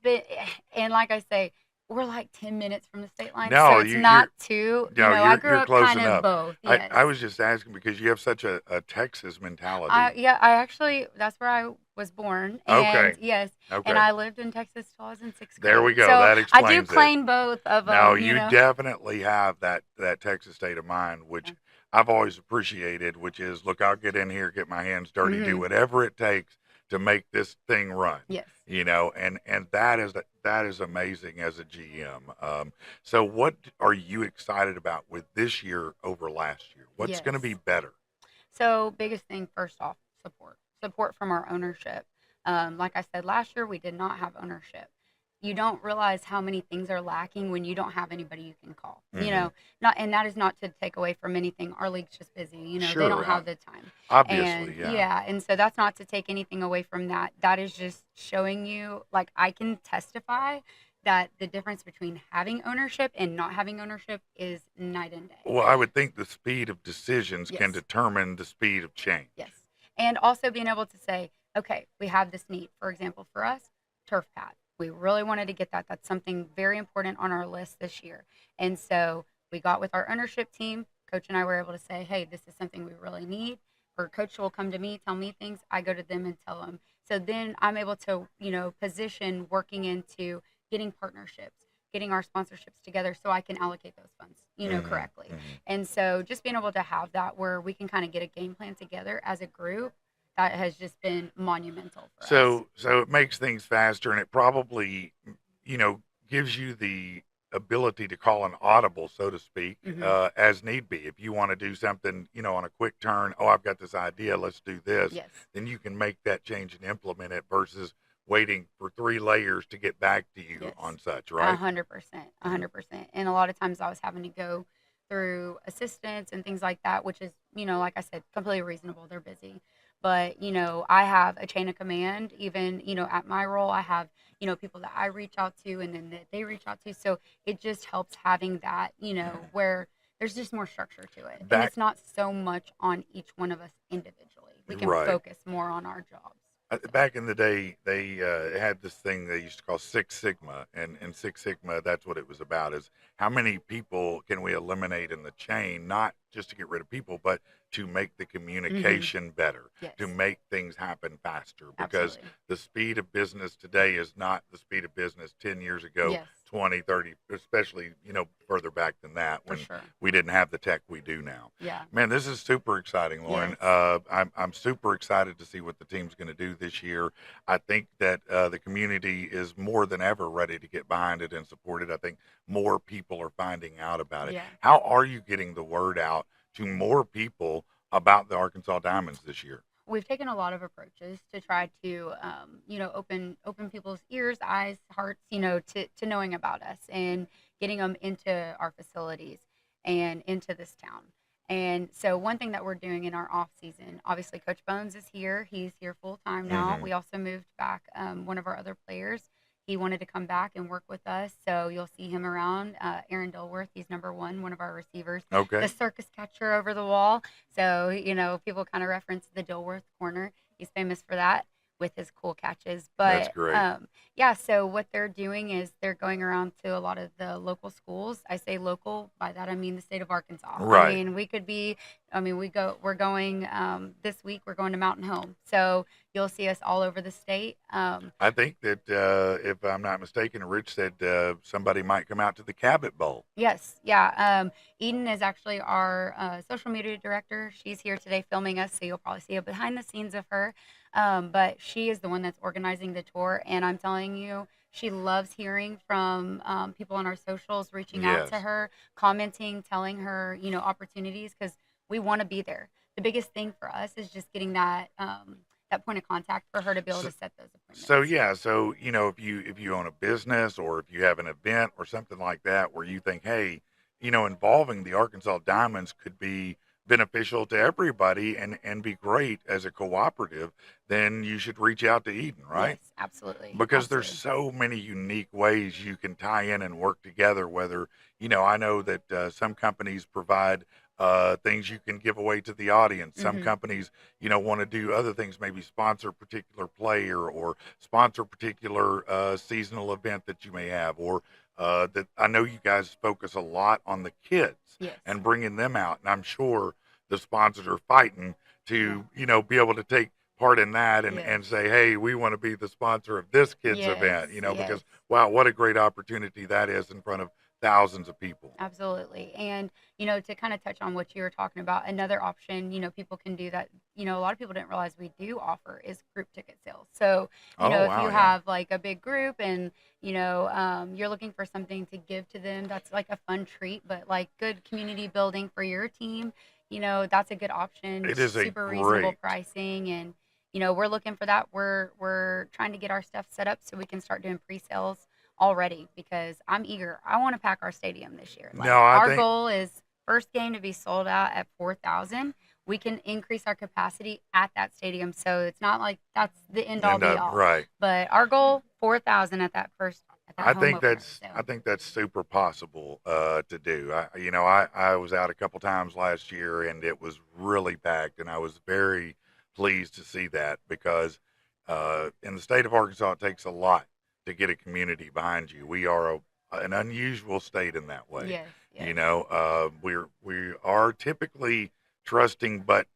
G: and like I say, we're like 10 minutes from the state line.
B: No,
G: So it's not too,
B: No,
G: I grew
B: you're
G: up
B: close
G: kind of
B: enough.
G: both.
B: I
G: Yes.
B: was just asking because you have such a Texas mentality.
G: I actually, that's where I was born.
B: Okay.
G: And yes,
B: Okay.
G: and I lived in Texas till I was in sixth grade.
B: There we go.
G: So
B: That
G: I do
B: explains it.
G: claim both of them.
B: No, you definitely have that Texas state of mind, which
G: Yeah.
B: I've always appreciated, which is, look, I'll get in here, get my hands dirty, do
G: Mhm.
B: whatever it takes to make this thing run.
G: Yes.
B: And that is amazing as a GM. So what are you excited about with this year over last year? What's going to be
G: Yes.
B: better?
G: So biggest thing, first off, support from our ownership. Like I said, last year we did not have ownership. You don't realize how many things are lacking when you don't have anybody you can call.
B: Mhm.
G: And that is not to take away from anything. Our league's just busy. They
B: Sure,
G: don't have the time.
B: Obviously,
G: And
B: yeah.
G: and so that's not to take anything away from that. That is just showing you, like, I can testify that the difference between having ownership and not having ownership is night and day.
B: Well, I would think the speed of decisions can
G: Yes.
B: determine the speed of change.
G: Yes. And also being able to say, okay, we have this need. For example, for us, turf pad. We really wanted to get that. That's something very important on our list this year. And so we got with our ownership team. Coach and I were able to say, hey, this is something we really need. Or coach will come to me, tell me things. I go to them and tell them. So then I'm able to, position working into getting partnerships, getting our sponsorships together so I can allocate those funds,
B: Mhm,
G: correctly.
B: mhm.
G: And so just being able to have that where we can kind of get a game plan together as a group, that has just been monumental for us.
B: So it makes things faster, and it probably, gives you the ability to call an audible, so to speak,
G: Mhm.
B: as need be. If you want to do something, on a quick turn, oh, I've got this idea, let's do this.
G: Yes.
B: Then you can make that change and implement it versus waiting for 3 layers to get back to you
G: Yes.
B: on such, right?
G: 100%, 100%. And a lot of times I was having to go through assistants and things like that, which is, like I said, completely reasonable. They're busy. But, I have a chain of command, even, at my role, I have, people that I reach out to and then that they reach out to. So it just helps having that, where there's just more structure to it. And
B: Back
G: it's not so much on each one of us individually. We can
B: right.
G: focus more on our jobs.
B: Back in the day, they had this thing they used to call Six Sigma, and Six Sigma, that's what it was about: is how many people can we eliminate in the chain, not just to get rid of people, but to make the communication better,
G: Yes.
B: to make things happen faster. Because
G: Absolutely.
B: the speed of business today is not the speed of business 10 years ago,
G: Yes.
B: 20, 30, especially further back than that
G: For
B: when
G: sure.
B: we didn't have the tech we do now.
G: Yeah.
B: Man, this is super exciting, Lauren.
G: Yes.
B: I'm super excited to see what the team's going to do this year. I think that the community is more than ever ready to get behind it and support it. I think more people are finding out about it.
G: Yeah.
B: How are you getting the word out to more people about the Arkansas Diamonds this year?
G: We've taken a lot of approaches to try to, open people's ears, eyes, hearts, to knowing about us and getting them into our facilities and into this town. And so one thing that we're doing in our off season, obviously Coach Bones is here. He's here full time now.
B: Mhm.
G: We also moved back one of our other players. He wanted to come back and work with us, so you'll see him around. Aaron Dilworth, he's number one of our receivers.
B: Okay.
G: The circus catcher over the wall. So, people kind of reference the Dilworth corner. He's famous for that with his cool catches.
B: That's
G: But
B: great.
G: yeah, so what they're doing is they're going around to a lot of the local schools. I say local, by that I mean the state of Arkansas.
B: Right.
G: I mean, we're going this week, we're going to Mountain Home. So you'll see us all over the state.
B: I think that if I'm not mistaken, Rich said somebody might come out to the Cabot Bowl.
G: Yes, yeah. Eden is actually our social media director. She's here today filming us, so you'll probably see a behind the scenes of her. But she is the one that's organizing the tour, and I'm telling you, she loves hearing from people on our socials, reaching out to
B: Yes.
G: her, commenting, telling her, opportunities, because we want to be there. The biggest thing for us is just getting that point of contact for her to be able to set those appointments.
B: So yeah, so if you own a business or if you have an event or something like that where you think, hey, involving the Arkansas Diamonds could be beneficial to everybody and be great as a cooperative, then you should reach out to Eden, right?
G: Yes, absolutely.
B: Because there's
G: Absolutely.
B: so many unique ways you can tie in and work together. Whether, I know that some companies provide things you can give away to the audience. Some
G: Mhm.
B: companies, want to do other things, maybe sponsor a particular player or sponsor a particular seasonal event that you may have. Or that I know you guys focus a lot on the kids
G: Yes.
B: and bringing them out. And I'm sure the sponsors are fighting to, be able to take part in that and
G: Yes.
B: say, hey, we want to be the sponsor of this kids event,
G: Yes,
B: because
G: yes.
B: wow, what a great opportunity that is in front of thousands of people.
G: Absolutely. And, to kind of touch on what you were talking about, another option, people can do that, a lot of people didn't realize we do offer is group ticket sales. So,
B: Oh,
G: if
B: wow,
G: you
B: yeah.
G: have like a big group and, you're looking for something to give to them, that's like a fun treat, but like good community building for your team, that's a good option.
B: It is a
G: Super reasonable
B: great,
G: pricing. And, we're looking for that. We're trying to get our stuff set up so we can start doing pre-sales already because I'm eager. I want to pack our stadium this year. Like,
B: No, I
G: our
B: think-
G: goal is first game to be sold out at 4,000. We can increase our capacity at that stadium, so it's not like that's the end all be all.
B: right.
G: But our goal 4,000 at that
B: I
G: home
B: think
G: opener,
B: that's
G: so.
B: I think that's super possible to do. I was out a couple times last year and it was really packed, and I was very pleased to see that because in the state of Arkansas it takes a lot to get a community behind you. We are an unusual state in that way.
G: Yes, yes.
B: We are typically trusting, but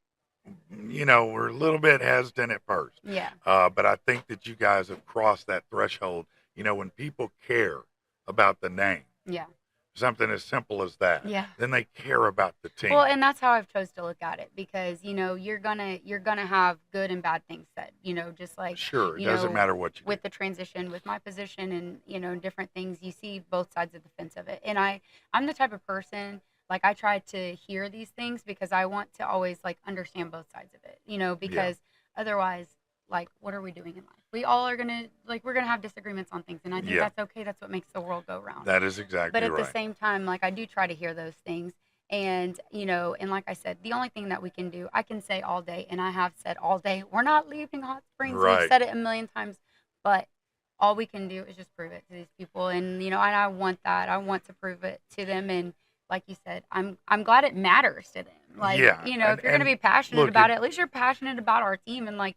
B: we're a little bit hesitant at first.
G: Yeah.
B: But I think that you guys have crossed that threshold. When people care about the name,
G: Yeah.
B: something as simple as that,
G: Yeah.
B: then they care about the team.
G: Well, and that's how I've chose to look at it because you're gonna have good and bad things said. Just like
B: Sure, it doesn't matter what you
G: with
B: do.
G: the transition, with my position, and different things. You see both sides of the fence of it, and I'm the type of person like I try to hear these things because I want to always like understand both sides of it. Because otherwise, like, what are we doing in life? We all are gonna we're gonna have disagreements on things, and I think
B: Yeah.
G: that's okay. That's what makes the world go round.
B: That is exactly
G: But at
B: right.
G: the same time, like I do try to hear those things. And, and like I said, the only thing that we can do, I can say all day, and I have said all day, we're not leaving Hot Springs.
B: Right.
G: We've said it a million times, but all we can do is just prove it to these people. And, and I want that. I want to prove it to them. And like you said, I'm glad it matters to them. Like,
B: Yeah,
G: if you're
B: and-
G: going to be passionate
B: look,
G: about it, at least you're passionate about our team and like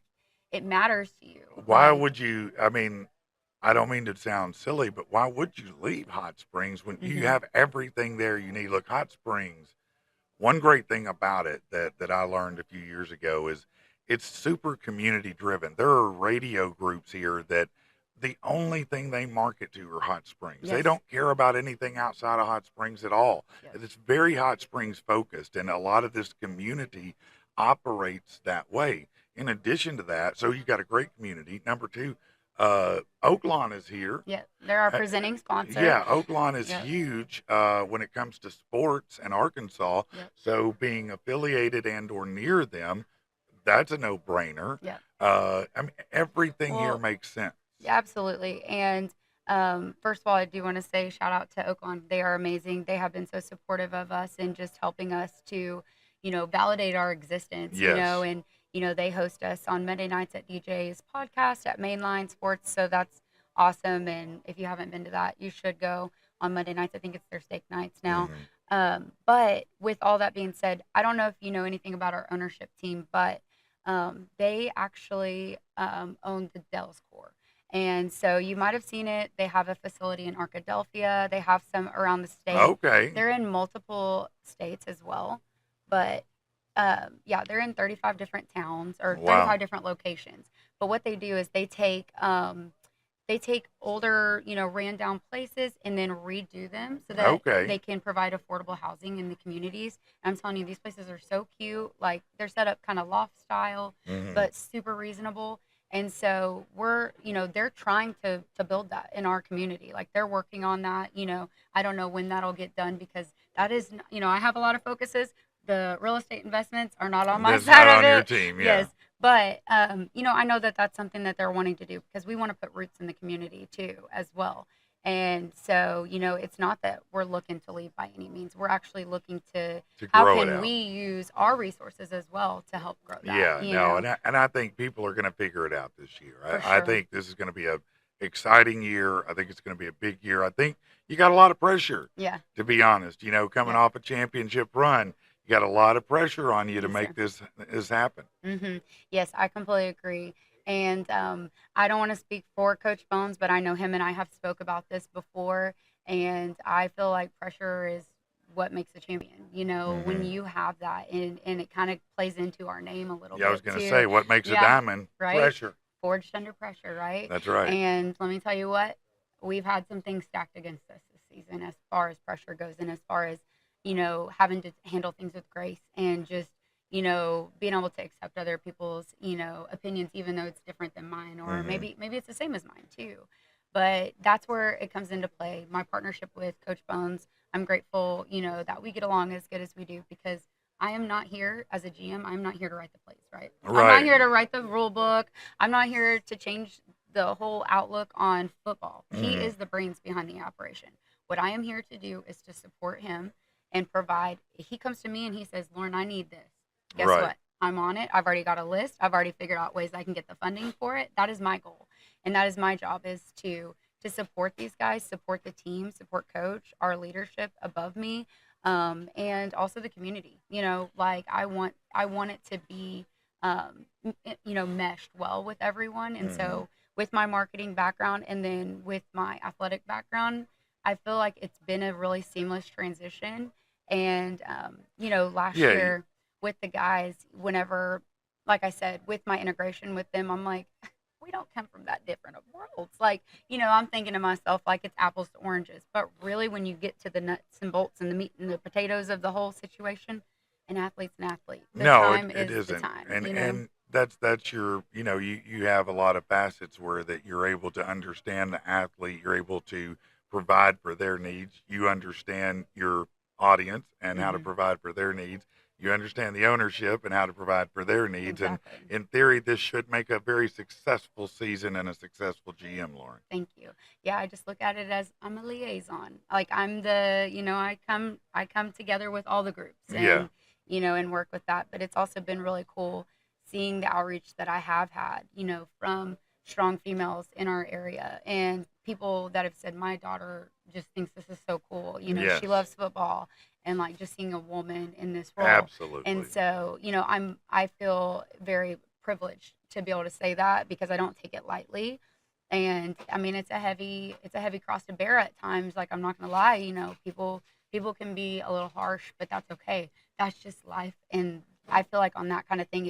G: it matters to you.
B: Why
G: Like,
B: would you? I mean, I don't mean to sound silly, but why would you leave Hot Springs when you have everything there you need? Look, Hot Springs, one great thing about it that I learned a few years ago is it's super community driven. There are radio groups here that the only thing they market to are Hot Springs. They
G: Yes.
B: don't care about anything outside of Hot Springs at all.
G: Yes.
B: It's very Hot Springs focused, and a lot of this community operates that way. In addition to that, so you got a great community. Number two, Oaklawn is here.
G: yeah, they're our presenting sponsor.
B: Yeah, Oaklawn is
G: Yep.
B: huge when it comes to sports in Arkansas.
G: Yep.
B: So being affiliated and or near them, that's a no-brainer.
G: Yep.
B: I mean, everything here
G: Well,
B: makes sense.
G: Yeah, absolutely. And first of all, I do want to say shout out to Oaklawn. They are amazing. They have been so supportive of us and just helping us to, validate our existence,
B: Yes.
G: and, they host us on Monday nights at DJ's podcast at Mainline Sports. So that's awesome. And if you haven't been to that, you should go on Monday nights. I think it's their steak nights now. But with all that being said, I don't know if you know anything about our ownership team, but they actually own the Dells Corps. And so you might have seen it. They have a facility in Arkadelphia. They have some around the state.
B: Okay.
G: They're in multiple states as well. But they're in 35 different towns or
B: Wow.
G: 35 different locations. But what they do is they take older, ran down places and then redo them so that
B: Okay.
G: they can provide affordable housing in the communities. And I'm telling you, these places are so cute. Like they're set up kind of loft style, but super reasonable. And so they're trying to build that in our community. Like they're working on that. I don't know when that'll get done because that is, I have a lot of focuses. The real estate investments are not on my
B: That's
G: side
B: not
G: of
B: on
G: it.
B: your team, yeah.
G: Yes. But, I know that that's something that they're wanting to do because we want to put roots in the community too, as well. And so, it's not that we're looking to leave by any means. We're actually looking to how
B: grow it
G: can
B: out.
G: we use our resources as well to help grow that.
B: Yeah,
G: you
B: no,
G: know?
B: and I think people are going to figure it out this year.
G: For
B: I
G: sure.
B: think this is going to be a exciting year. I think it's going to be a big year. I think you got a lot of pressure,
G: Yeah.
B: to be honest. Coming
G: Yeah.
B: off a championship run, you got a lot of pressure on you to
G: Yes,
B: make
G: sir.
B: this happen.
G: Yes, I completely agree. And I don't want to speak for Coach Bones, but I know him and I have spoke about this before. And I feel like pressure is what makes a champion. When you have that, and it kind of plays into our name a little bit.
B: Yeah, I was going to
G: too.
B: say, what makes a
G: Yeah,
B: diamond?
G: right?
B: Pressure.
G: Forged under pressure, right?
B: That's right.
G: And let me tell you what, we've had some things stacked against us this season as far as pressure goes, and as far as having to handle things with grace and just being able to accept other people's opinions, even though it's different than mine, or maybe it's the same as mine too. But that's where it comes into play. My partnership with Coach Bones, I'm grateful that we get along as good as we do, because I am not here as a GM. I'm not here to write the plays, right? I'm
B: Right.
G: not here to write the rule book. I'm not here to change the whole outlook on football. He is the brains behind the operation. What I am here to do is to support him and provide. He comes to me and he says, Lauren, I need this. Guess
B: Right.
G: what? I'm on it. I've already got a list. I've already figured out ways I can get the funding for it. That is my goal. And that is my job, is to support these guys, support the team, support coach, our leadership above me, and also the community. I want it to be, meshed well with everyone. And so with my marketing background and then with my athletic background, I feel like it's been a really seamless transition. And, last
B: Yeah,
G: year with the guys, whenever, like I said, with my integration with them, I'm like, we don't come from that different of worlds. Like, I'm thinking to myself, like, it's apples to oranges. But really, when you get to the nuts and bolts and the meat and the potatoes of the whole situation, an athlete's an athlete. The
B: No,
G: time
B: it
G: is
B: isn't.
G: the time.
B: And that's your, you have a lot of facets where that you're able to understand the athlete, you're able to provide for their needs, you understand your audience and how to provide for their needs, You understand the ownership and how to provide for their needs.
G: Exactly.
B: And in theory, this should make a very successful season and a successful GM, Lauren.
G: Thank you. Yeah, I just look at it as I'm a liaison. Like I'm the, I come together with all the groups and,
B: Yeah.
G: And work with that. But it's also been really cool seeing the outreach that I have had, from strong females in our area and people that have said, my daughter just thinks this is so cool.
B: Yes.
G: She loves football and like just seeing a woman in this role.
B: Absolutely.
G: And so, I feel very privileged to be able to say that because I don't take it lightly. And I mean, it's a heavy cross to bear at times. Like, I'm not going to lie, people can be a little harsh, but that's okay. That's just life. And I feel like on that kind of thing,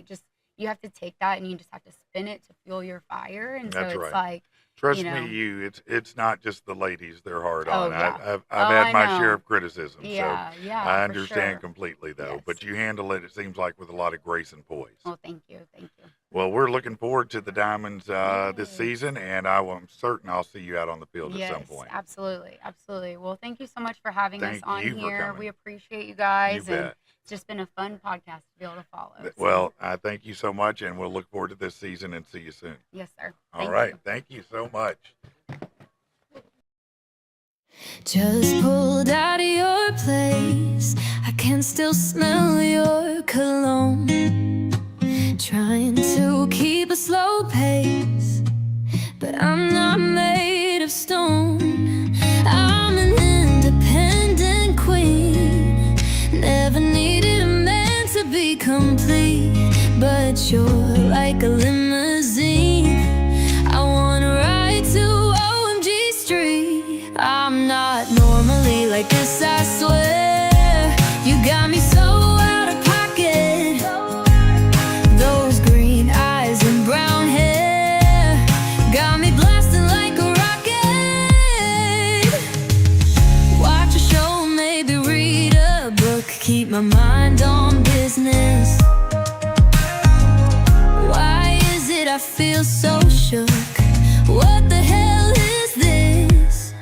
G: you have to take that and you just have to spin it to fuel your fire. And
B: That's
G: so it's
B: right.
G: like,
B: Trust me, it's not just the ladies they're hard on.
G: yeah.
B: I've had
G: I
B: my
G: know.
B: share of criticism.
G: Yeah,
B: so
G: yeah,
B: I
G: for
B: understand
G: sure.
B: completely, though.
G: Yes.
B: But you handle it seems like, with a lot of grace and poise.
G: well, thank you.
B: Well, we're looking forward to the Diamonds this
G: Yay.
B: season, and I'm certain I'll see you out on the field at some point.
G: Absolutely. Well, thank you so much for having us
B: Thank
G: on
B: you for
G: here.
B: coming.
G: We appreciate you guys,
B: You
G: and
B: bet.
G: it's just been a fun podcast to be able to follow. So,
B: Well, I thank you so much, and we'll look forward to this season and see you soon.
G: yes, sir.
B: All
G: Thank
B: right.
G: you.
B: Thank you so much.
H: Just pulled out of your place. I can still smell your cologne. Trying to keep a slow pace, but I'm not made of stone. I'm an independent queen. Never needed a man to be complete, but you're like a limousine. I wanna ride to OMG Street. I'm not normally like this, I swear. You got me so out of pocket. Those green eyes and brown hair got me blasting like a rocket. Watch a show, maybe read a book, keep my mind on business. Why is it I feel so shook? What the hell is this?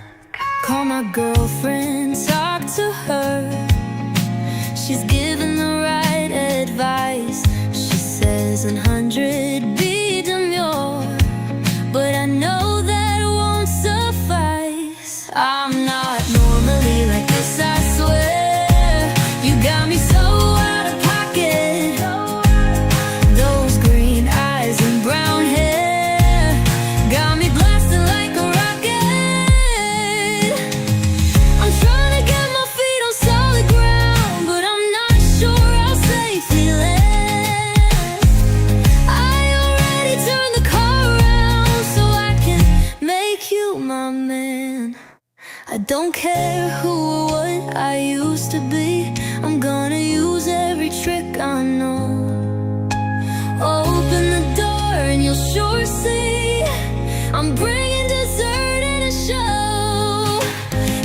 H: Call my girlfriend, talk to her. She's giving the right advice. She says 100 be demure, but I know that won't suffice. I'm not normally like this, I swear. You got me so out of pocket. Those green eyes and brown hair got me blasting like a rocket. I'm trying to get my feet on solid ground, but I'm not sure I'll safely land. I already turned the car around so I can make you my man. I don't care who or what I used to be. I'm gonna use every trick I know. Open the door and you'll sure see I'm bringing dessert and a show.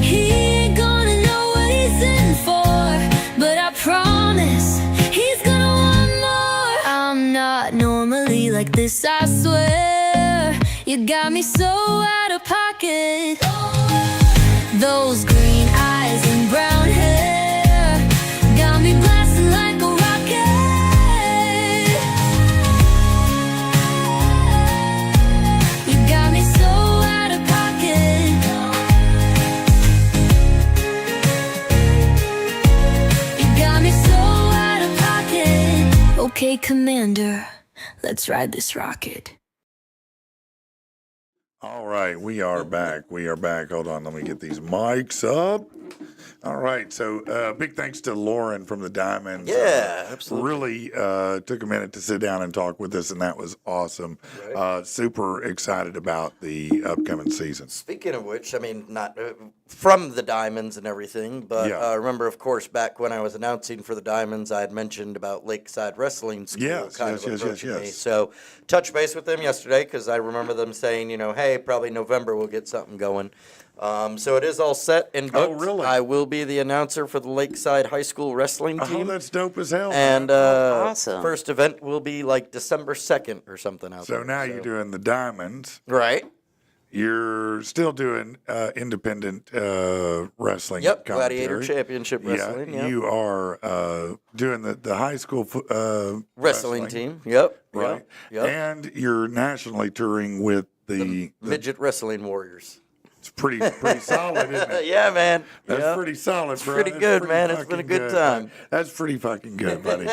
H: He ain't gonna know what he's in for, but I promise he's gonna want more. I'm not normally like this, I swear. You got me so out of pocket. Those green eyes and brown hair got me blasting like a rocket. You got me so out of pocket. You got me so out of pocket. Okay, Commander, let's ride this rocket.
B: All right, we are back. We are back. Hold on, let me get these mics up. All right, so big thanks to Lauren from the Diamonds.
C: Yeah, absolutely.
B: Really took a minute to sit down and talk with us, and that was awesome. Super excited about the upcoming season.
C: Speaking of which, I mean, not from the Diamonds and everything, but
B: Yeah.
C: remember, of course, back when I was announcing for the Diamonds, I had mentioned about Lakeside Wrestling School
B: Yes, yes,
C: approaching me.
B: yes.
C: So touch base with them yesterday because I remember them saying, hey, probably November we'll get something going. So it is all set and
B: Oh,
C: booked.
B: really?
C: I will be the announcer for the Lakeside High School wrestling
B: Oh,
C: team.
B: that's dope as hell.
C: And
D: Awesome.
C: first event will be like December 2nd or something out there.
B: so now you're doing the Diamonds,
C: Right.
B: You're still doing independent wrestling.
C: Yep,
B: commentary.
C: Gladiator Championship Wrestling.
B: Yeah,
C: Yep.
B: you are doing the high school
C: Wrestling team. Yep.
B: right?
C: Yep.
B: And you're nationally touring with the
C: Midget Wrestling Warriors.
B: it's pretty solid, isn't it?
C: Yeah, man.
B: That's
C: Yep.
B: pretty solid, bro.
C: pretty
B: That's
C: good,
B: pretty
C: man. It's been a
B: fucking
C: good time.
B: man. That's pretty fucking good, buddy.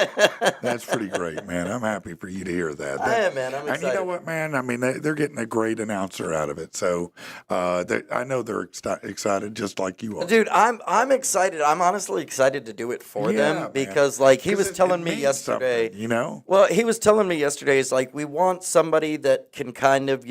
B: That's pretty great, man. I'm happy for you to hear that.
C: I am, man. I'm
B: And you know
C: excited.
B: what, man? I mean, they're getting a great announcer out of it. So I know they're excited just like you are.
C: Dude, I'm excited. I'm honestly excited to do it for
B: Yeah,
C: them
B: man.
C: because, like, he
B: 'Cause
C: was
B: it
C: telling me
B: means
C: yesterday.
B: something, you know?
C: Well, he was telling me yesterday, it's like, we want somebody that can kind of,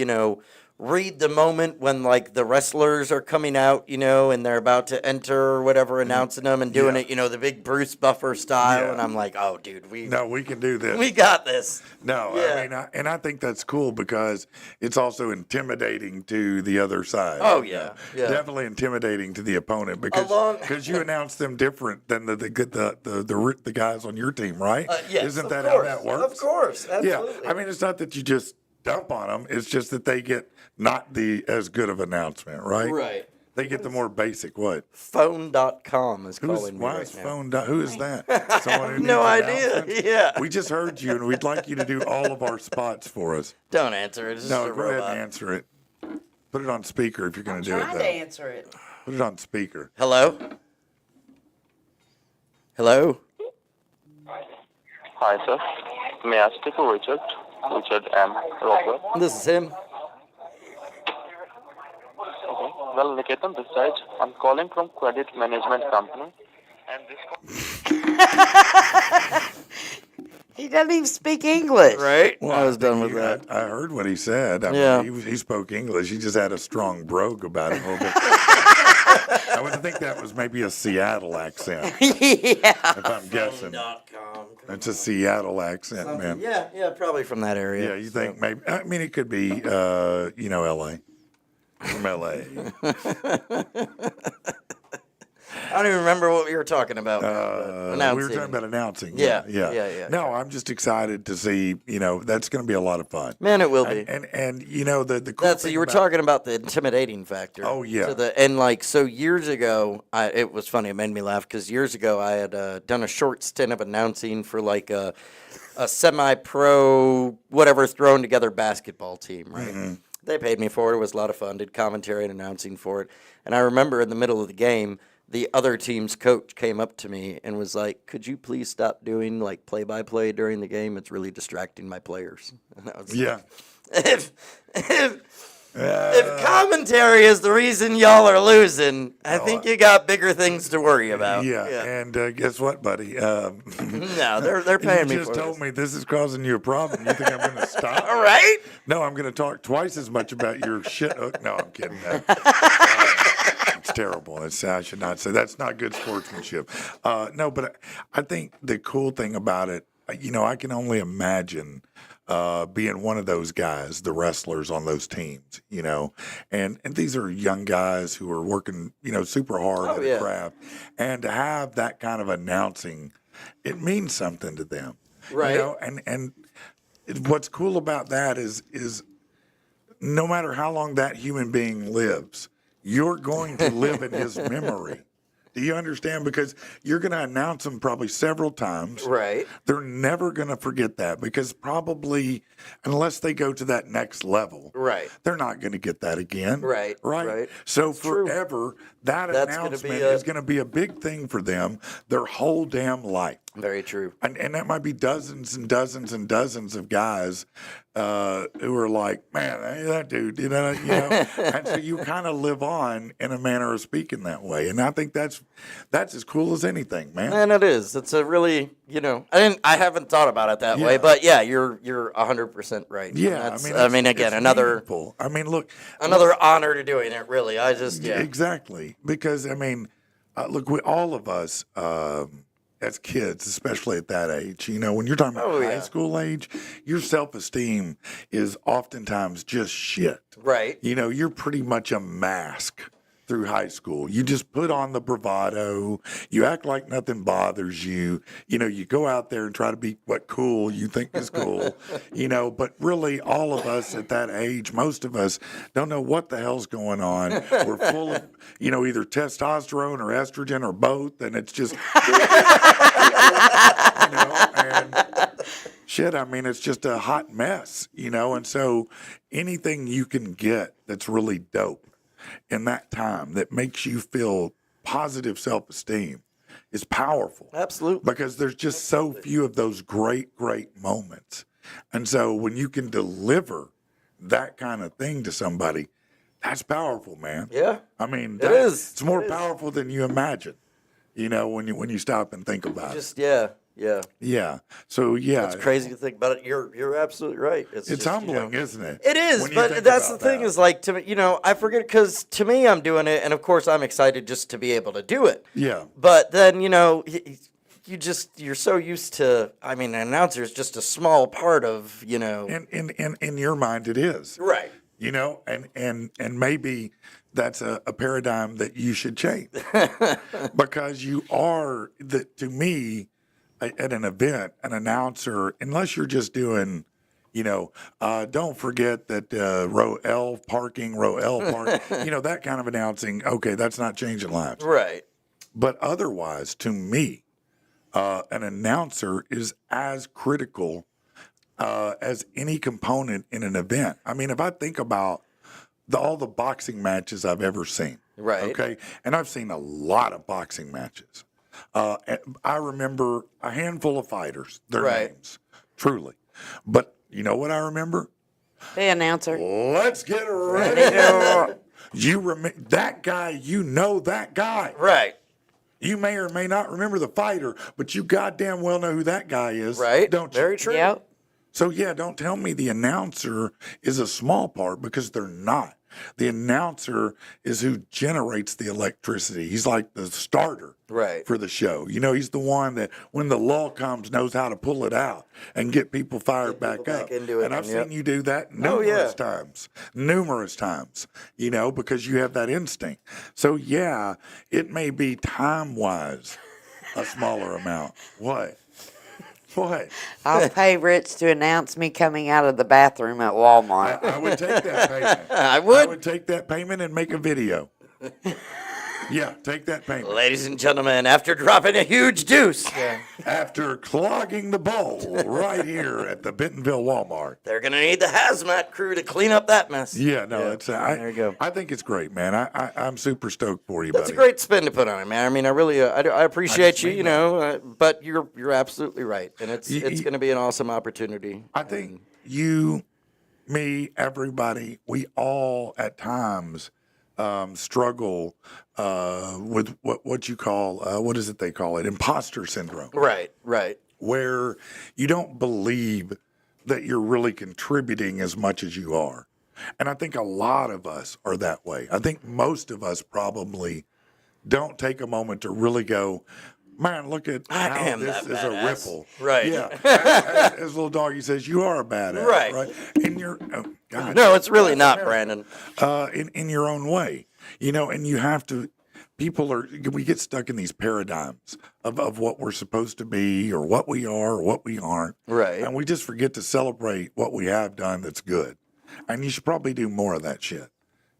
C: read the moment when, like, the wrestlers are coming out, and they're about to enter or whatever, announcing them and doing
B: Mm-hmm. Yeah.
C: it, the big Bruce Buffer style.
B: Yeah.
C: And I'm like, oh, dude,
B: No, we can do this.
C: we got this.
B: No,
C: Yeah.
B: I think that's cool because it's also intimidating to the other side.
C: Oh, yeah, yeah.
B: Definitely intimidating to the opponent because you announce them different than the guys on your team, right?
C: Yes,
B: Isn't
C: of
B: that
C: course,
B: how that works?
C: Of course,
B: Yeah,
C: absolutely.
B: I mean, it's not that you just dump on them; it's just that they get not the as good of announcement, right?
C: Right.
B: They get the more basic. What?
C: Phone.com is
B: Who's
C: calling me
B: why
C: right
B: is
C: now.
B: phone? Who is that? Someone who
C: No
B: needs
C: idea.
B: announcements?
C: Yeah.
B: We just heard you, and we'd like you to do all of our spots for us.
C: Don't answer it. It's
B: No,
C: just a
B: go ahead
C: robot.
B: and answer it. Put it on speaker if you're going to do it.
D: Trying to
B: Though.
D: answer it.
B: Put it on speaker.
C: Hello? Hello?
I: Hi, sir. May I speak to Richard? Richard M. Roper.
C: This is him.
I: Okay. Well, Niketan this side. I'm calling from Credit Management Company. And this
D: He doesn't even speak English.
C: Right?
B: Well,
C: I was
B: think
C: done with that.
B: I heard what he said. I
C: Yeah.
B: mean, he spoke English. He just had a strong brogue about it a little bit. I would think that was maybe a Seattle accent,
D: Yeah.
B: if I'm guessing.
C: .com.
B: It's a Seattle accent, man.
C: Yeah, probably from that area.
B: Yeah, you think maybe? I mean, it could be, L.A. From L.A.
C: I don't even remember what we were talking about.
B: We
C: announcing.
B: were talking about announcing.
C: Yeah.
B: No, I'm just excited to see. That's going to be a lot of fun.
C: Man, it will be.
B: And the cool
C: That's
B: thing
C: you were
B: about-
C: talking about the intimidating factor.
B: Oh, yeah.
C: So years ago, it was funny. It made me laugh because years ago I had done a short stint of announcing for like a semi-pro, whatever, thrown together basketball team. Right.
B: Mm-hmm.
C: They paid me for it. It was a lot of fun. Did commentary and announcing for it. And I remember in the middle of the game, the other team's coach came up to me and was like, "Could you please stop doing like play-by-play during the game? It's really distracting my players." And I was
B: Yeah.
C: like, if commentary is the reason y'all are losing, I think you got bigger things to worry about.
B: Yeah. And guess what, buddy?
C: No, they're paying me
B: You just
C: for
B: told
C: this.
B: me this is causing you a problem. You think I'm going to stop?
C: All right.
B: No, I'm going to talk twice as much about your shit. No, I'm kidding. It's terrible. I should not say. That's not good sportsmanship. No, but I think the cool thing about it, I can only imagine being one of those guys, the wrestlers on those teams, and these are young guys who are working, super hard at
C: yeah.
B: a craft, and to have that kind of announcing, it means something to them,
C: Right.
B: And what's cool about that is no matter how long that human being lives, you're going to live in his memory. Do you understand? Because you're going to announce them probably several times.
C: Right.
B: They're never going to forget that because probably, unless they go to that next level,
C: Right.
B: they're not going to get that again.
C: Right,
B: Right.
C: right.
B: So
C: true.
B: forever, that
C: That's gonna be
B: announcement
C: a-
B: is going to be a big thing for them their whole damn life.
C: Very true.
B: And that might be dozens and dozens and dozens of guys who are like, man, hey, that dude, and so you kind of live on in a manner of speaking that way. And I think that's as cool as anything, man.
C: And it is. It's a really, I haven't thought about it that way,
B: Yeah.
C: but yeah, you're 100% right. And
B: Yeah,
C: that's-
B: I mean,
C: again,
B: it's
C: another
B: meaningful. I mean, look,
C: honor to doing it. Really, I just
B: exactly because I mean, look, all of us. As kids, especially at that age, when you're talking about high school age, your self-esteem is oftentimes just shit.
C: Right.
B: You're pretty much a mask through high school. You just put on the bravado. You act like nothing bothers you. You know, you go out there and try to be what cool you think is cool, you know, but really all of us at that age, most of us don't know what the hell's going on. We're full of, you know, either testosterone or estrogen or both. And it's just, you know, and shit, I mean, it's just a hot mess, you know, and so anything you can get that's really dope in that time that makes you feel positive self-esteem is powerful.
C: Absolutely.
B: Because there's just so few of those great moments. And so when you can deliver that kind of thing to somebody, that's powerful, man.
C: Yeah.
B: I mean,
C: It is.
B: It's more
C: It is.
B: powerful than you imagine, you know, when you stop and think about
C: Just yeah.
B: it. Yeah. So, yeah.
C: It's crazy to think about it. You're absolutely right.
B: It's
C: just,
B: humbling,
C: you know,
B: isn't it?
C: It is,
B: when you
C: but
B: think
C: that's the
B: about
C: thing
B: that?
C: is like to me, you know, I forget because to me I'm doing it, and of course I'm excited just to be able to do it.
B: Yeah.
C: But then you know, you're so used to. I mean, an announcer is just a small part of you know.
B: In your mind, it is.
C: Right.
B: You know, and maybe that's a paradigm that you should change because you are to me at an event, an announcer, unless you're just doing, you know, don't forget that row L park, you know, that kind of announcing. Okay, that's not changing lives.
C: Right.
B: But otherwise, to me, an announcer is as critical as any component in an event. I mean, if I think about all the boxing matches I've ever seen,
C: Right.
B: okay, and I've seen a lot of boxing matches. I remember a handful of fighters, their
C: Right.
B: names, truly. But you know what I remember?
D: The announcer.
B: Let's get ready. You remember that guy? You know that guy.
C: Right.
B: You may or may not remember the fighter, but you goddamn well know who that guy is,
C: Right.
B: don't you?
C: Very true.
D: Yep.
B: So, yeah, don't tell me the announcer is a small part because they're not. The announcer is who generates the electricity. He's like the starter
C: Right.
B: for the show. You know, he's the one that when the lull comes knows how to pull it out and get people fired back
C: people back
B: up.
C: into it,
B: And I've
C: yep.
B: seen you do that
C: Oh, yeah.
B: numerous times, you know, because you have that instinct. So, yeah, it may be time-wise a smaller amount. What? What?
D: I'll pay Rich to announce me coming out of the bathroom at Walmart.
B: I would take that payment.
C: I would.
B: I would take that payment and make a video. Yeah, take that payment.
C: Ladies and gentlemen, after dropping a huge deuce,
B: After clogging the bowl right here at the Bentonville Walmart.
C: they're gonna need the hazmat crew to clean up that mess.
B: Yeah, no, it's
C: there you go.
B: I think it's great, man. I'm super stoked for you,
C: That's
B: buddy.
C: a great spin to put on it, man. I mean, I really, I appreciate you,
B: mean
C: you know, but you're absolutely right, and it's
B: You-
C: going to be an awesome opportunity.
B: I think you, me, everybody, we all at times struggle with what you call what is it they call it, imposter syndrome,
C: Right, right,
B: where you don't believe that you're really contributing as much as you are. And I think a lot of us are that way. I think most of us probably don't take a moment to really go, man, look at
C: I
B: how
C: am
B: this
C: that
B: is a
C: badass."
B: ripple.
C: Right.
B: Yeah. As little doggy says, you are a badass.
C: Right.
B: In your, oh, God.
C: No, it's really not, Brandon.
B: In your own way, you know, and you have to, we get stuck in these paradigms of what we're supposed to be or what we are or what we aren't.
C: Right.
B: And we just forget to celebrate what we have done that's good. And you should probably do more of that shit.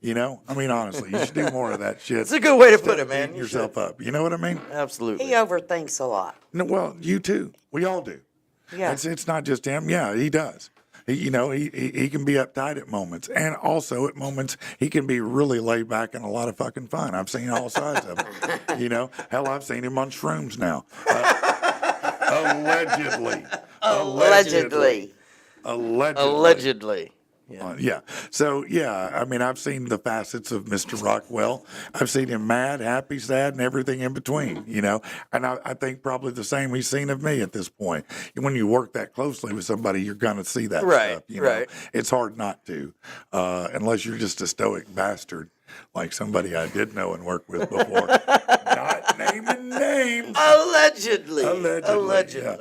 B: You know, I mean, honestly, you should do more of that shit.
C: It's a good way to
B: instead
C: put it,
B: of
C: man.
B: beating
C: You
B: yourself up. You know what I mean?
C: Absolutely.
D: He overthinks a lot.
B: No, well, you too. We all do.
D: Yeah.
B: It's not just him. Yeah, he does. He can be uptight at moments, and also at moments he can be really laid back and a lot of fucking fun. I've seen all sides of it. You know, hell, I've seen him on shrooms now. Allegedly.
D: Allegedly.
C: Allegedly. Yeah.
B: Yeah. So, yeah, I mean, I've seen the facets of Mr. Rockwell. I've seen him mad, happy, sad, and everything in between, you know. And I think probably the same he's seen of me at this point. When you work that closely with somebody, you're going to see that
C: Right,
B: stuff. You know?
C: right.
B: It's hard not to, unless you're just a stoic bastard like somebody I did know and work with before. Not naming names.
C: Allegedly.
B: Yeah.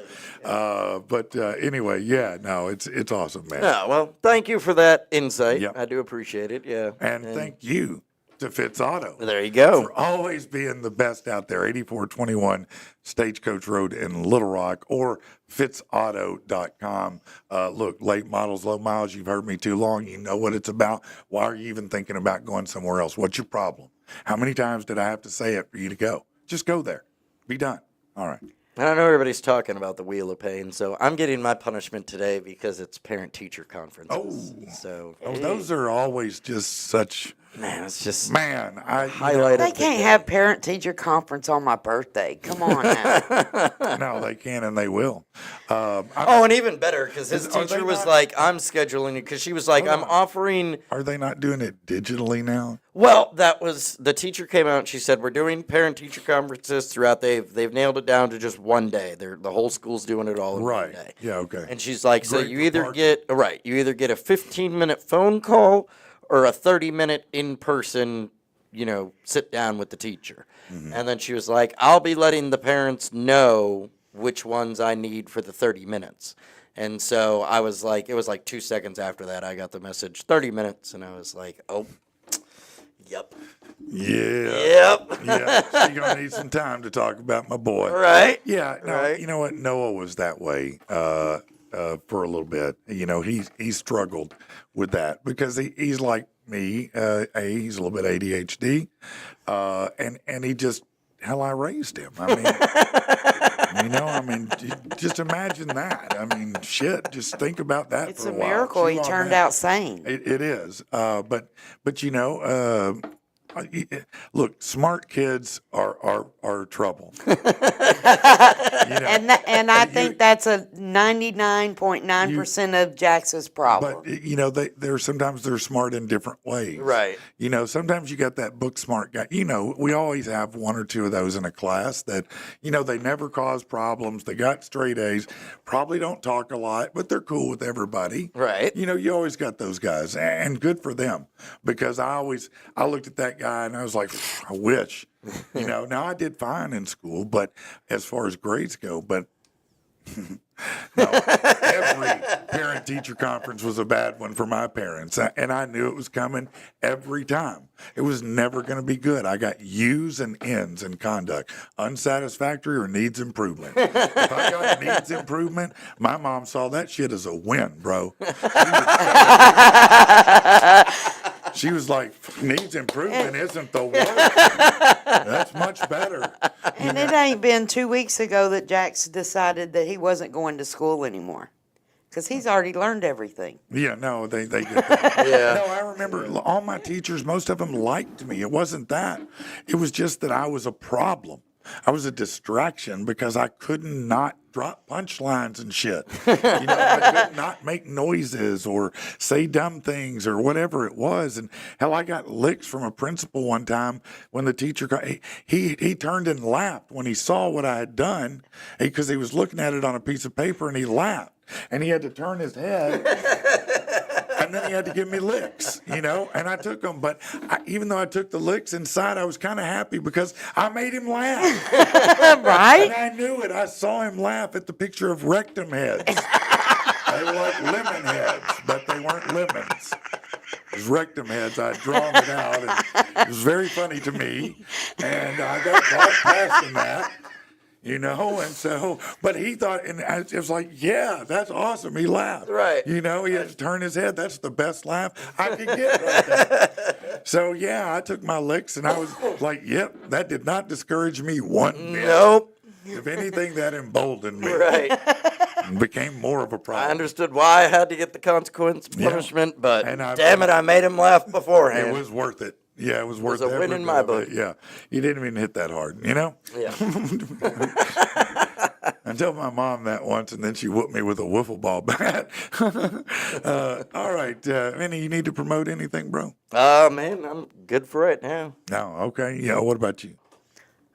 B: But anyway, yeah, no, it's awesome, man.
C: No, well, thank you for that insight.
B: Yep.
C: I do appreciate it. Yeah.
B: And thank you to Fitz Auto.
C: There you go.
B: For always being the best out there. 8421 Stagecoach Road in Little Rock or fitzauto.com. Look, late models, low miles, you've heard me too long. You know what it's about. Why are you even thinking about going somewhere else? What's your problem? How many times did I have to say it for you to go? Just go there. Be done. All right.
C: And I know everybody's talking about the Wheel of Pain, so I'm getting my punishment today because it's parent-teacher conferences. So
B: Those are always just such...
C: Man, it's just
B: highlight.
D: They can't have parent-teacher conference on my birthday. Come on now.
B: No, they can and they will.
C: And even better, because his teacher was like, I'm scheduling it, because she was like, I'm offering...
B: Are they not doing it digitally now?
C: Well, that was, the teacher came out and she said, we're doing parent-teacher conferences throughout, they've nailed it down to just one day. The whole school's doing it all in one day.
B: Yeah, okay.
C: And she's like, so
B: Great
C: you
B: for
C: either
B: parking.
C: you either get a 15-minute phone call or a 30-minute in-person, sit down with the teacher.
B: Mm-hmm.
C: And then she was like, I'll be letting the parents know which ones I need for the 30 minutes. And so I was like, it was like 2 seconds after that, I got the message, 30 minutes. And I was like, oh, yep.
B: Yeah. Yeah. She's going to need some time to talk about my boy.
C: Right.
B: Yeah. No,
C: Right.
B: You know what? Noah was that way for a little bit. He struggled with that because he's like me. He's a little bit ADHD. And he just, hell, I raised him. Just imagine that. Shit, just think about that
D: It's
B: for
D: a
B: a while.
D: miracle he
B: Chew on
D: turned
B: that.
D: out sane.
B: It is. But look, smart kids are trouble.
D: And I think that's a 99.9% of Jax's problem.
B: But they're sometimes they're smart in different ways.
C: Right.
B: Sometimes you got that book smart guy. We always have one or two of those in a class that, they never cause problems. They got straight A's, probably don't talk a lot, but they're cool with everybody.
C: Right.
B: You always got those guys, and good for them, because I looked at that guy and I was like, I wish. Now I did fine in school, but as far as grades go, but no, every parent-teacher conference was a bad one for my parents, and I knew it was coming every time. It was never going to be good. I got U's and N's in conduct, unsatisfactory or needs improvement. If I got needs improvement, my mom saw that shit as a win, bro. She was like, needs improvement isn't the worst. That's much better.
D: And it ain't been 2 weeks ago that Jax decided that he wasn't going to school anymore. Because he's already learned everything.
B: Yeah, no, they get that.
C: Yeah.
B: No, I remember all my teachers, most of them liked me. It wasn't that. It was just that I was a problem. I was a distraction because I couldn't not drop punchlines and shit. I could not make noises or say dumb things or whatever it was. And hell, I got licks from a principal one time when the teacher he turned and laughed when he saw what I had done because he was looking at it on a piece of paper and he laughed. And he had to turn his head. And then he had to give me licks, and I took them. But even though I took the licks inside, I was kind of happy because I made him laugh.
D: Right?
B: And I knew it. I saw him laugh at the picture of rectum heads. They were like lemon heads, but they weren't lemons. It was rectum heads. I'd drawn it out. And it was very funny to me. And I got caught passing that. And so, but he thought, and it was like, yeah, that's awesome. He laughed.
C: Right.
B: He had to turn his head. That's the best laugh I could get right there. So, yeah, I took my licks and I was like, yep, that did not discourage me one bit.
C: Nope.
B: If anything, that emboldened me.
C: Right.
B: And became more of a problem.
C: I understood why I had to get the consequence punishment, but
B: And
C: damn it, I made him laugh beforehand.
B: It was worth it. Yeah, it was worth
C: a win
B: every
C: in my
B: bit of it.
C: book.
B: Yeah. You didn't even hit that hard,
C: Yeah.
B: I told my mom that once, and then she whooped me with a wiffle ball bat. All right. Vinny, you need to promote anything, bro?
C: Man, I'm good for right now.
B: No. Okay. Yeah. What about you?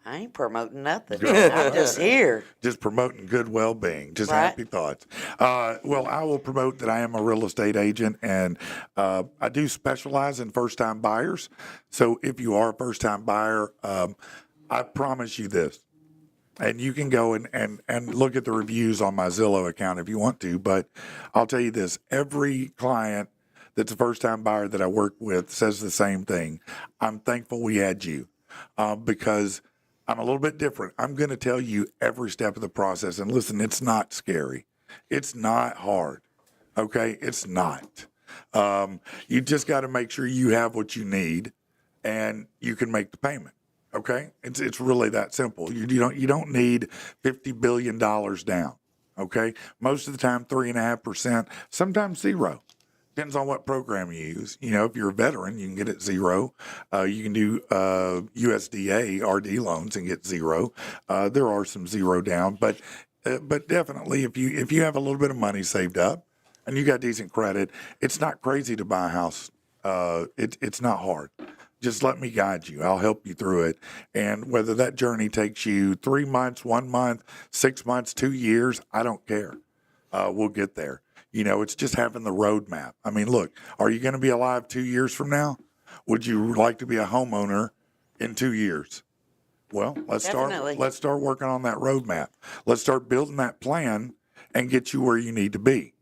D: I ain't promoting nothing.
B: Good.
D: I'm just here.
B: Just promoting good well-being, just
D: Right.
B: happy thoughts. Well, I will promote that I am a real estate agent, and I do specialize in first-time buyers. So if you are a first-time buyer, I promise you this, and you can go and look at the reviews on my Zillow account if you want to, but I'll tell you this, every client that's a first-time buyer that I work with says the same thing. I'm thankful we had you because I'm a little bit different. I'm going to tell you every step of the process. And listen, it's not scary. It's not hard. Okay? It's not. You just got to make sure you have what you need and you can make the payment. Okay? It's really that simple. You don't need $50 billion down. Okay? Most of the time, 3.5%, sometimes 0. Depends on what program you use. You know, if you're a veteran, you can get it 0. You can do USDA RD loans and get 0. There are some 0 down, but definitely if you have a little bit of money saved up and you got decent credit, it's not crazy to buy a house. It's not hard. Just let me guide you. I'll help you through it. And whether that journey takes you 3 months, 1 month, 6 months, 2 years, I don't care. We'll get there. You know, it's just having the roadmap. I mean, look, are you going to be alive 2 years from now? Would you like to be a homeowner in 2 years? Well,
D: Definitely.
B: let's start working on that roadmap. Let's start building that plan and get you where you need to be.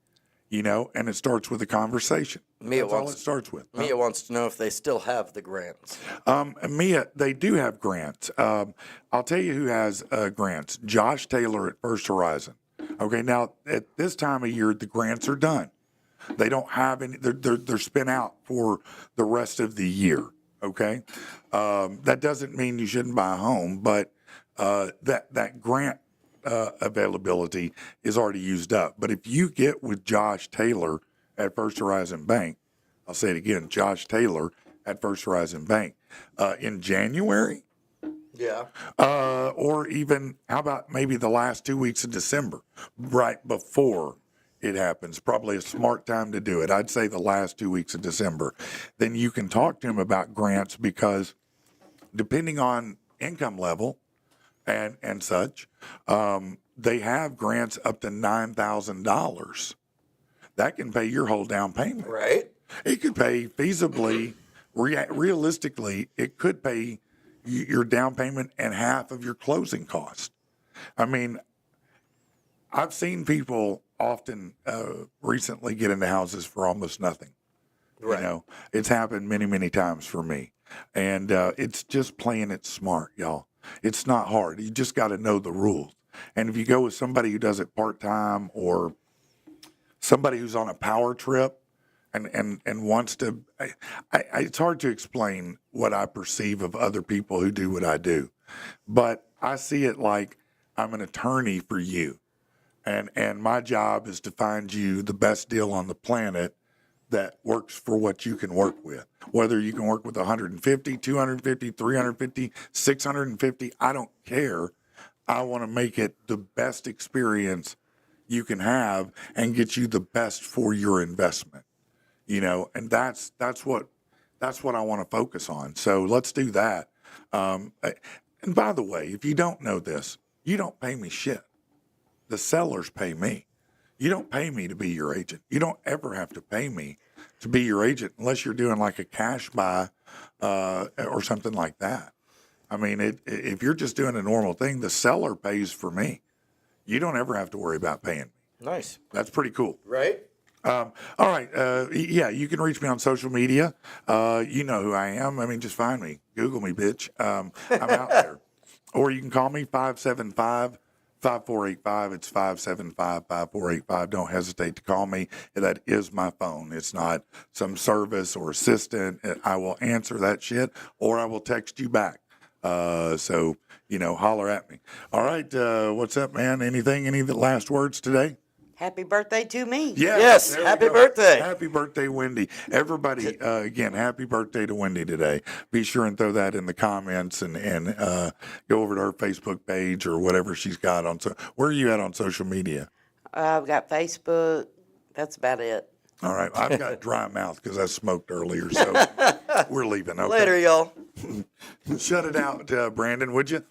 B: You know, and it starts with a conversation. That's all it starts with.
C: Mia wants to know if they still have the grants.
B: Mia, they do have grants. I'll tell you who has grants. Josh Taylor at First Horizon. Okay, now at this time of year, the grants are done. They don't have any. They're spent out for the rest of the year. Okay, that doesn't mean you shouldn't buy a home, but that grant availability is already used up. But if you get with Josh Taylor at First Horizon Bank, I'll say it again, Josh Taylor at First Horizon Bank, in January.
C: Yeah.
B: Or even, how about maybe the last 2 weeks of December, right before it happens? Probably a smart time to do it. I'd say the last 2 weeks of December. Then you can talk to him about grants because depending on income level and such, they have grants up to $9,000. That can pay your whole down payment.
C: Right.
B: It could pay feasibly, realistically, it could pay your down payment and half of your closing cost. I mean, I've seen people often recently get into houses for almost nothing.
C: Right.
B: You know, it's happened many, many times for me. And it's just playing it smart, y'all. It's not hard. You just got to know the rules. And if you go with somebody who does it part-time or somebody who's on a power trip, and wants to, it's hard to explain what I perceive of other people who do what I do, but I see it like I'm an attorney for you, and my job is to find you the best deal on the planet that works for what you can work with. Whether you can work with 150, 250, 350, 650, I don't care. I want to make it the best experience you can have and get you the best for your investment. You know, and that's what I want to focus on. So let's do that. And by the way, if you don't know this, you don't pay me shit. The sellers pay me. You don't pay me to be your agent. You don't ever have to pay me to be your agent unless you're doing like a cash buy or something like that. I mean, if you're just doing a normal thing, the seller pays for me. You don't ever have to worry about paying me.
C: Nice.
B: That's pretty cool.
C: Right?
B: All right. Yeah, you can reach me on social media. You know who I am. I mean, just find me. Google me, bitch. I'm out there. Or you can call me 575-5485. It's 575-5485. Don't hesitate to call me. That is my phone. It's not some service or assistant. I will answer that shit or I will text you back. So, you know, holler at me. All right. What's up, man? Anything? Any last words today?
D: Happy birthday to me.
C: Yes,
B: there we
C: happy
B: go.
C: birthday.
B: Happy birthday, Wendy. Everybody, again, happy birthday to Wendy today. Be sure and throw that in the comments and go over to her Facebook page or whatever she's got on. Where are you at on social media?
D: I've got Facebook. That's about it.
B: All right. I've got dry mouth because I smoked earlier, so we're leaving. Okay.
C: Later, y'all.
B: Shut it out, Brandon, would you?